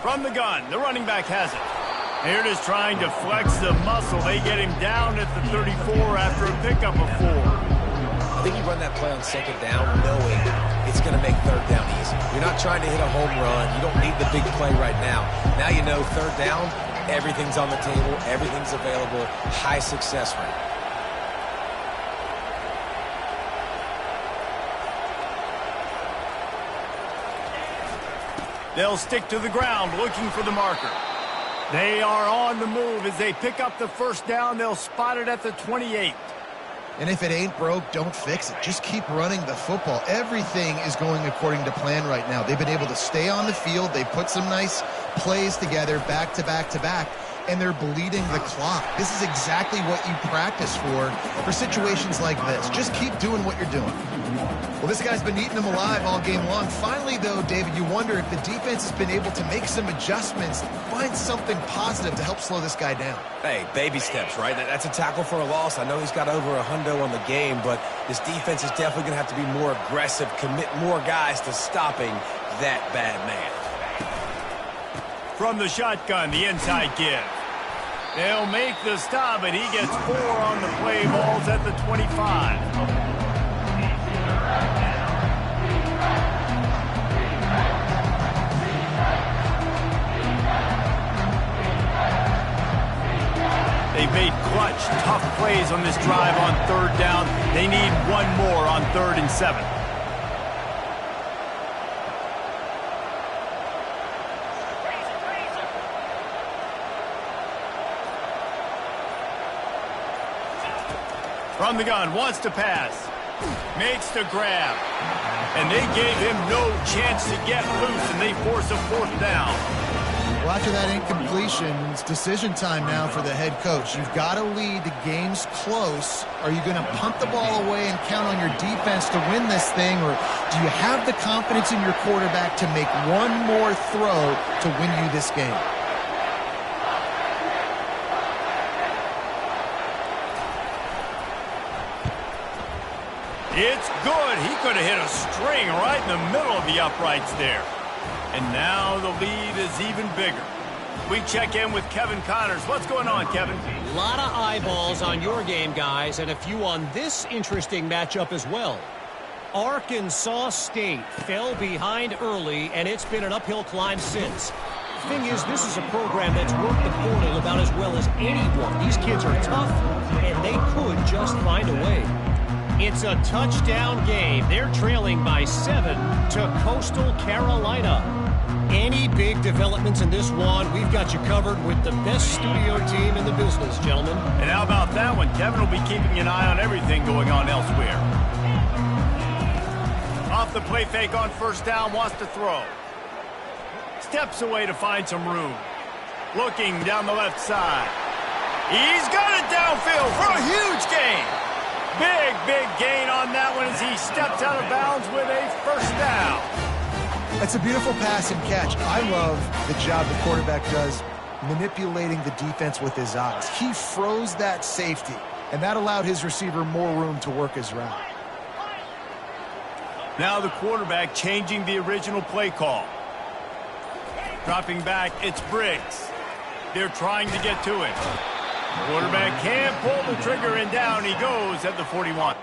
From the gun, the running back has it. Here it is trying to flex the muscle. They get him down at the 34 after a pickup of 4. I think you run that play on second down knowing it's going to make third down easy. You're not trying to hit a home run. You don't need the big play right now. Now you know third down, everything's on the table, everything's available, high success rate. They'll stick to the ground looking for the marker. They are on the move as they pick up the first down. They'll spot it at the 28. And if it ain't broke, don't fix it. Just keep running the football. Everything is going according to plan right now. They've been able to stay on the field. They put some nice plays together back to back to back, and they're bleeding the clock. This is exactly what you practice for situations like this. Just keep doing what you're doing. Well, this guy's been eating them alive all game long. Finally, though, David, you wonder if the defense has been able to make some adjustments, find something positive to help slow this guy down. Hey, baby steps, right? That's a tackle for a loss. I know he's got over a hundo on the game, but this defense is definitely going to have to be more aggressive, commit more guys to stopping that bad man. From the shotgun, the inside give. They'll make the stop, and he gets 4 on the play. Ball's at the 25. They've made clutch, tough plays on this drive on 3rd down. They need one more on 3rd and 7. From the gun, wants to pass. Makes the grab. And they gave him no chance to get loose, and they force a 4th down. Well, after that incompletion, it's decision time now for the head coach. You've got to lead. The game's close. Are you going to punt the ball away and count on your defense to win this thing, or do you have the confidence in your quarterback to make one more throw to win you this game? It's good. He could have hit a string right in the middle of the uprights there. And now the lead is even bigger. We check in with Kevin Connors. What's going on, Kevin? A lot of eyeballs on your game, guys, and a few on this interesting matchup as well. Arkansas State fell behind early, and it's been an uphill climb since. Thing is, this is a program that's worked the portal about as well as anyone. These kids are tough, and they could just find a way. It's a touchdown game. They're trailing by 7 to Coastal Carolina. Any big developments in this one, we've got you covered with the best studio team in the business, gentlemen. And how about that one? Kevin will be keeping an eye on everything going on elsewhere. Off the play fake on 1st down, wants to throw. Steps away to find some room. Looking down the left side. He's got it downfield for a huge gain. Big gain on that one as he steps out of bounds with a 1st down. It's a beautiful pass and catch. I love the job the quarterback does manipulating the defense with his eyes. He froze that safety, and that allowed his receiver more room to work his route. Now the quarterback changing the original play call. Dropping back, it's Briggs. They're trying to get to it. Quarterback can't pull the trigger, and down he goes at the 41.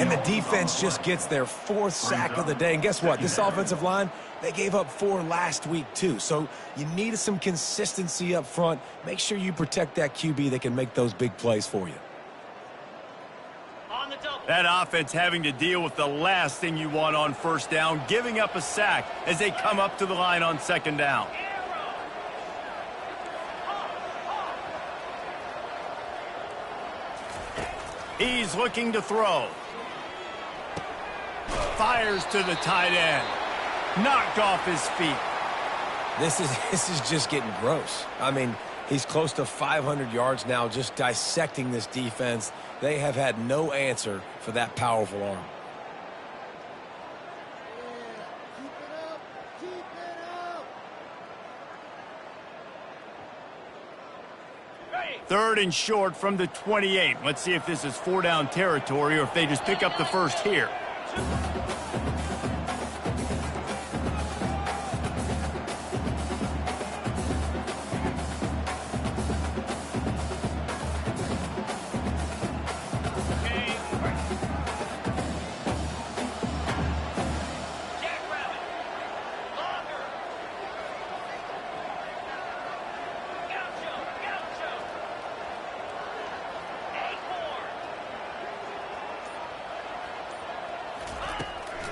And the defense just gets their 4th sack of the day. And guess what? This offensive line, they gave up 4 last week too. So you need some consistency up front. Make sure you protect that QB that can make those big plays for you. That offense having to deal with the last thing you want on first down, giving up a sack as they come up to the line on 2nd down. He's looking to throw. Fires to the tight end. Knocked off his feet. This is just getting gross. I mean, he's close to 500 yards now just dissecting this defense. They have had no answer for that powerful arm. Third and short from the 28. Let's see if this is 4-down territory or if they just pick up the first here.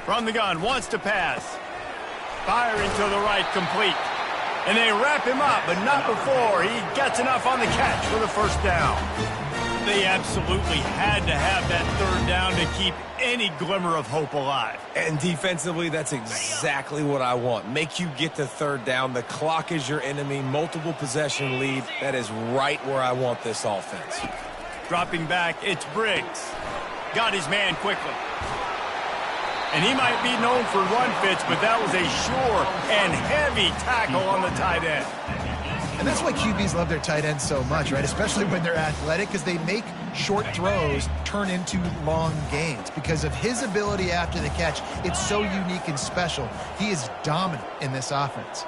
From the gun, wants to pass. Firing to the right, complete. And they wrap him up, but not before he gets enough on the catch for the first down. They absolutely had to have that 3rd down to keep any glimmer of hope alive. And defensively, that's exactly what I want. Make you get to 3rd down. The clock is your enemy. Multiple possession lead. That is right where I want this offense. Dropping back, it's Briggs. Got his man quickly. And he might be known for run fits, but that was a sure and heavy tackle on the tight end. And that's why QBs love their tight ends so much, right? Especially when they're athletic, because they make short throws turn into long gains. Because of his ability after the catch, it's so unique and special. He is dominant in this offense.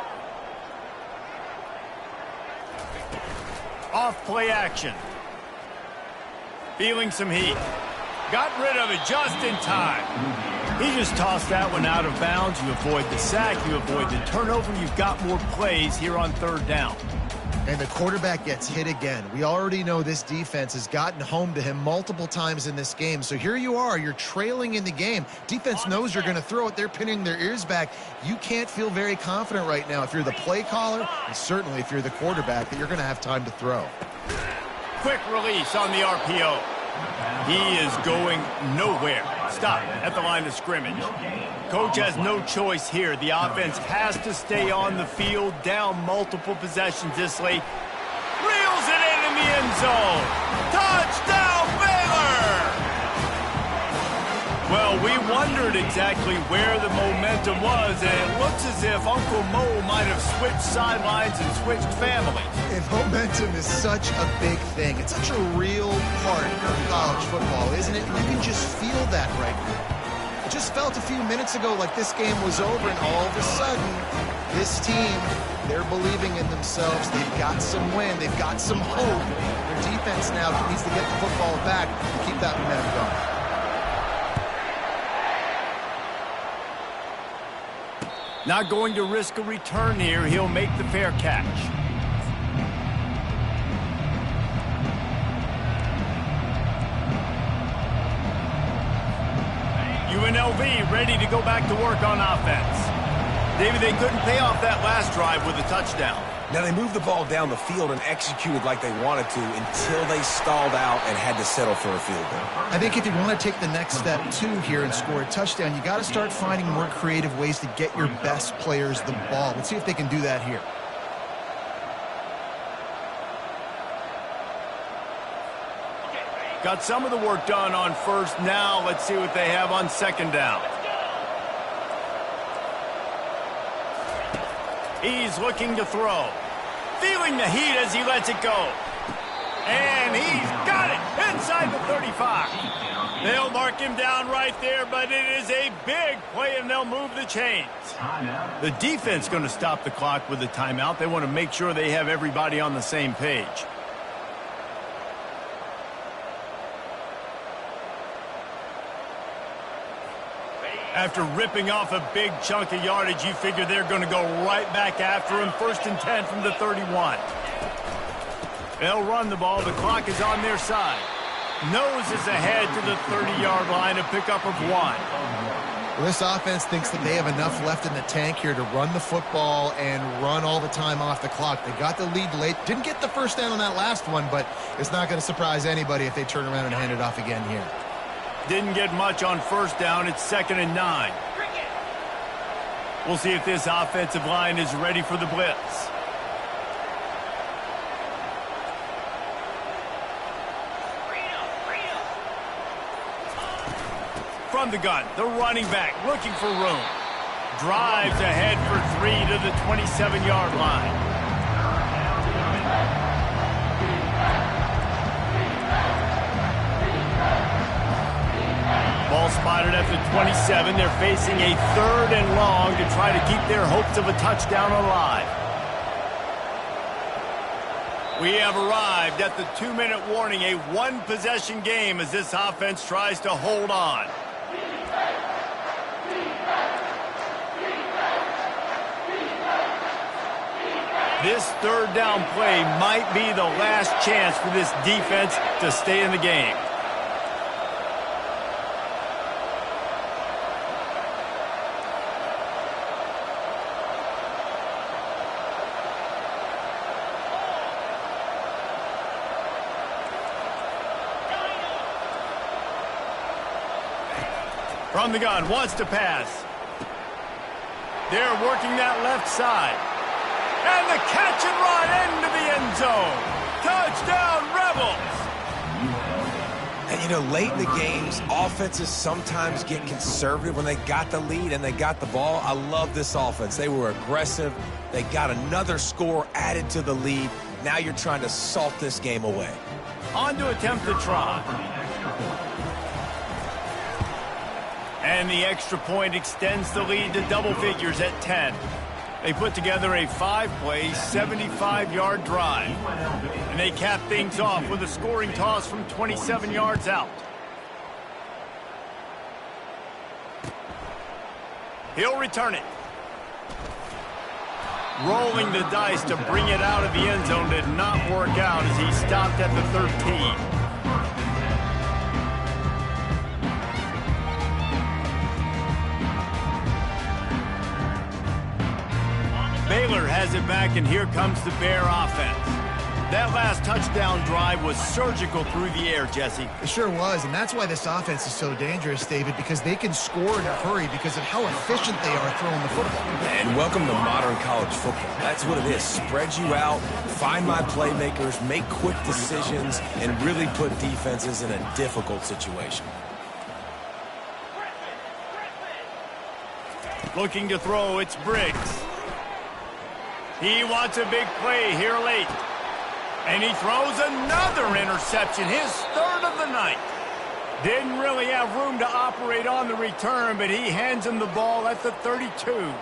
Off play action. Feeling some heat. Got rid of it just in time. He just tossed that one out of bounds. You avoid the sack, you avoid the turnover. You've got more plays here on 3rd down. And the quarterback gets hit again. We already know this defense has gotten home to him multiple times in this game. So here you are, you're trailing in the game. Defense knows you're going to throw it. They're pinning their ears back. You can't feel very confident right now if you're the play caller, and certainly if you're the quarterback, that you're going to have time to throw. Quick release on the RPO. He is going nowhere. Stop at the line of scrimmage. Coach has no choice here. The offense has to stay on the field, down multiple possessions this late. Reels it in the end zone. Touchdown, Baylor! Well, we wondered exactly where the momentum was, and it looks as if Uncle Mo might have switched sidelines and switched families. And momentum is such a big thing. It's such a real part of college football, isn't it? And you can just feel that right now. It just felt a few minutes ago like this game was over, and all of a sudden, this team, they're believing in themselves. They've got some wind. They've got some hope. Their defense now needs to get the football back and keep that momentum going. Not going to risk a return here. He'll make the fair catch. UNLV ready to go back to work on offense. David, they couldn't pay off that last drive with a touchdown. Now, they moved the ball down the field and executed like they wanted to until they stalled out and had to settle for a field goal. I think if you want to take the next step, too, here and score a touchdown, you got to start finding more creative ways to get your best players the ball. Let's see if they can do that here. Got some of the work done on first. Now let's see what they have on 2nd down. He's looking to throw. Feeling the heat as he lets it go. And he's got it inside the 35. They'll mark him down right there, but it is a big play, and they'll move the chains. The defense going to stop the clock with a timeout. They want to make sure they have everybody on the same page. After ripping off a big chunk of yardage, you figure they're going to go right back after him. 1st and 10 from the 31. They'll run the ball. The clock is on their side. Noses ahead to the 30-yard line, a pickup of 1. Well, this offense thinks that they have enough left in the tank here to run the football and run all the time off the clock. They got the lead late. Didn't get the first down on that last one, but it's not going to surprise anybody if they turn around and hand it off again here. Didn't get much on first down. It's 2nd and 9. We'll see if this offensive line is ready for the blitz. From the gun, the running back looking for room. Drives ahead for 3 to the 27-yard line. Ball spotted at the 27. They're facing a 3rd and long to try to keep their hopes of a touchdown alive. We have arrived at the 2-minute warning, a one-possession game as this offense tries to hold on. This 3rd down play might be the last chance for this defense to stay in the game. From the gun, wants to pass. They're working that left side. And the catch and run into the end zone. Touchdown, Rebels! And, you know, late in the games, offenses sometimes get conservative when they got the lead and they got the ball. I love this offense. They were aggressive. They got another score added to the lead. Now you're trying to salt this game away. On to attempt the try. And the extra point extends the lead to double figures at 10. They put together a 5-play, 75-yard drive. And they cap things off with a scoring toss from 27 yards out. He'll return it. Rolling the dice to bring it out of the end zone did not work out as he stopped at the 13. Baylor has it back, and here comes the Bear offense. That last touchdown drive was surgical through the air, Jesse. It sure was, and that's why this offense is so dangerous, David, because they can score in a hurry because of how efficient they are throwing the football. And welcome to modern college football. That's what it is. Spread you out, find my playmakers, make quick decisions, and really put defenses in a difficult situation. Looking to throw, it's Briggs. He wants a big play here late. And he throws another interception, his 3rd of the night. Didn't really have room to operate on the return, but he hands him the ball at the 32.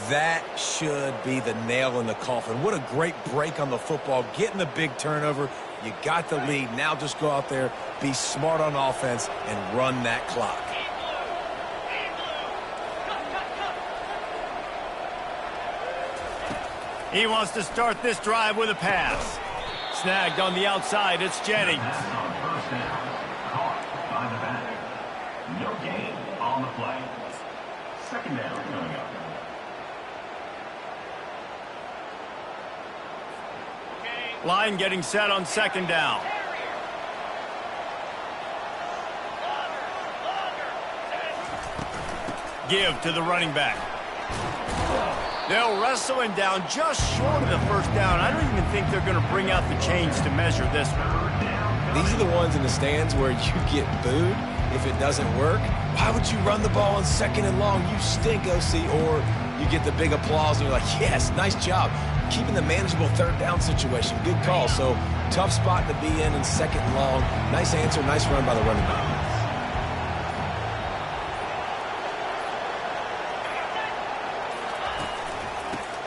That should be the nail in the coffin. What a great break on the football. Getting the big turnover. You got the lead. Now just go out there, be smart on offense, and run that clock. He wants to start this drive with a pass. Snagged on the outside, it's Jennings. Caught by the back. No gain on the play. 2nd down coming up. Line getting set on 2nd down. Give to the running back. They'll wrestle him down just short of the 1st down. I don't even think they're going to bring out the chains to measure this one. These are the ones in the stands where you get booed if it doesn't work. Why would you run the ball on 2nd and long? You stink, OC. Or you get the big applause and you're like, yes, nice job. Keeping the manageable 3rd down situation. Good call. So tough spot to be in 2nd and long. Nice answer, nice run by the running back.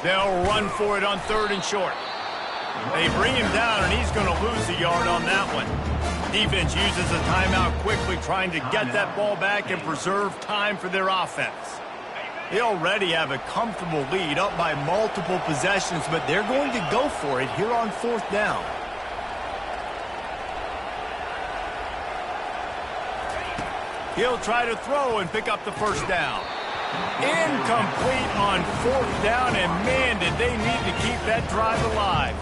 They'll run for it on 3rd and short. They bring him down, and he's going to lose a yard on that one. Defense uses a timeout quickly, trying to get that ball back and preserve time for their offense. They already have a comfortable lead, up by multiple possessions, but they're going to go for it here on 4th down. He'll try to throw and pick up the first down. Incomplete on 4th down, and man, did they need to keep that drive alive.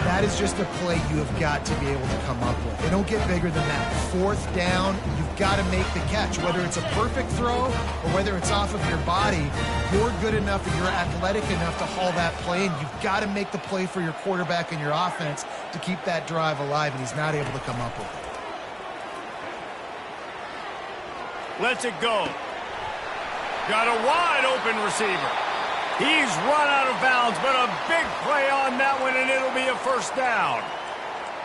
That is just a play you have got to be able to come up with. They don't get bigger than that. 4th down, you've got to make the catch. Whether it's a perfect throw or whether it's off of your body, you're good enough and you're athletic enough to haul that play, and you've got to make the play for your quarterback and your offense to keep that drive alive, and he's not able to come up with it. Lets it go. Got a wide open receiver. He's run out of bounds, but a big play on that one, and it'll be a first down.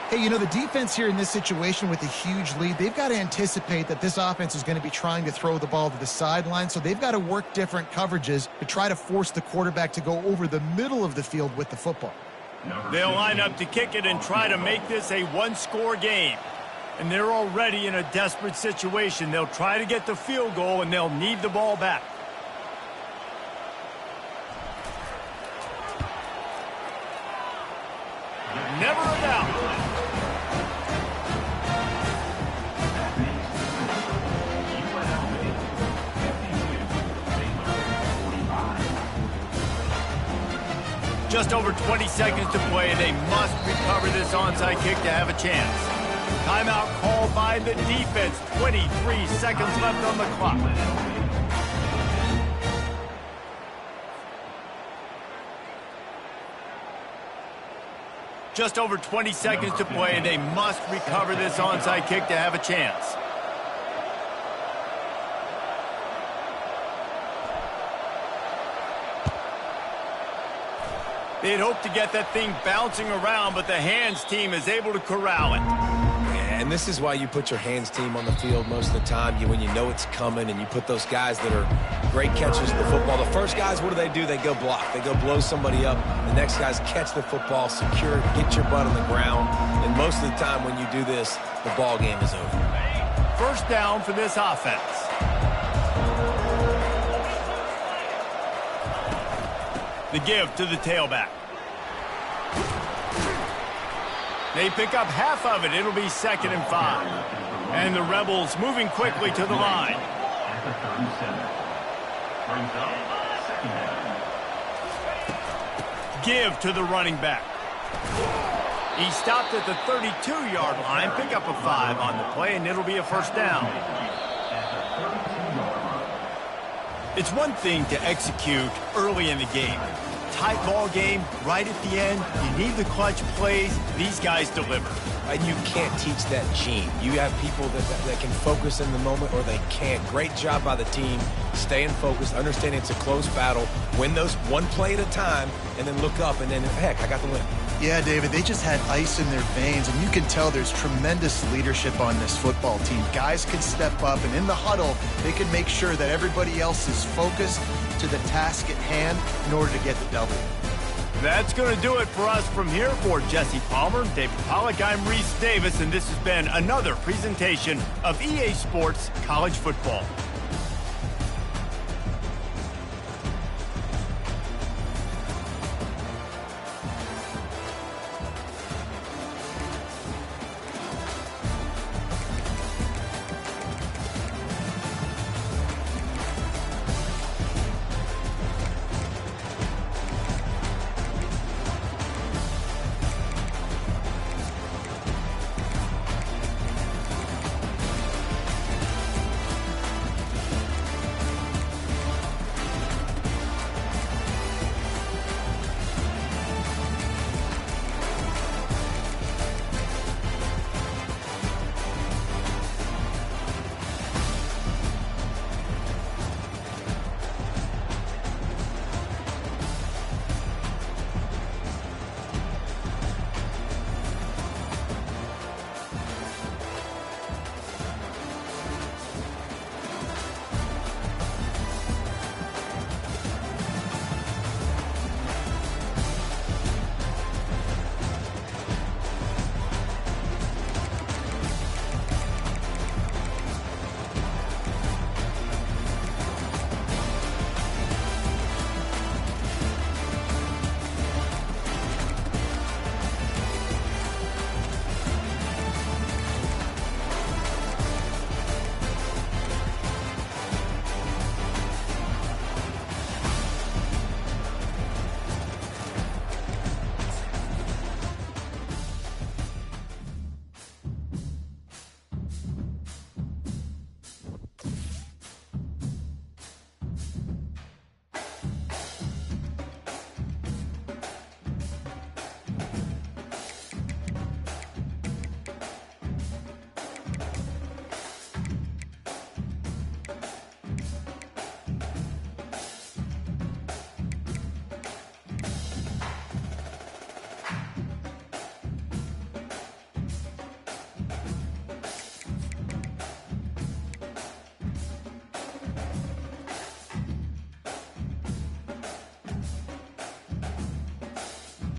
Hey, you know, the defense here in this situation with a huge lead, they've got to anticipate that this offense is going to be trying to throw the ball to the sideline, so they've got to work different coverages to try to force the quarterback to go over the middle of the field with the football. They'll line up to kick it and try to make this a one-score game. And they're already in a desperate situation. They'll try to get the field goal, and they'll need the ball back. Never a doubt. Just over 20 seconds to play, and they must recover this onside kick to have a chance. Timeout called by the defense. 23 seconds left on the clock. Just over 20 seconds to play, and they must recover this onside kick to have a chance. They'd hoped to get that thing bouncing around, but the hands team is able to corral it. And this is why you put your hands team on the field most of the time. When you know it's coming, and you put those guys that are great catchers of the football. The first guys, what do? They go block. They go blow somebody up. The next guys catch the football, secure it, get your butt on the ground. And most of the time when you do this, the ball game is over. First down for this offense. The give to the tailback. They pick up half of it. It'll be 2nd and 5. And the Rebels moving quickly to the line. Give to the running back. He stopped at the 32-yard line. Pick up a 5 on the play, and it'll be a first down. It's one thing to execute early in the game. Tight ball game, right at the end, you need the clutch plays. These guys deliver. And you can't teach that gene. You have people that can focus in the moment, or they can't. Great job by the team, staying focused, understanding it's a close battle, win those one play at a time, and then look up, and then, heck, I got the win. Yeah, David, they just had ice in their veins, and you can tell there's tremendous leadership on this football team. Guys can step up, and in the huddle, they can make sure that everybody else is focused to the task at hand in order to get the W. That's going to do it for us from here. For Jesse Palmer, David Pollack, I'm Reese Davis, and this has been another presentation of EA Sports College Football.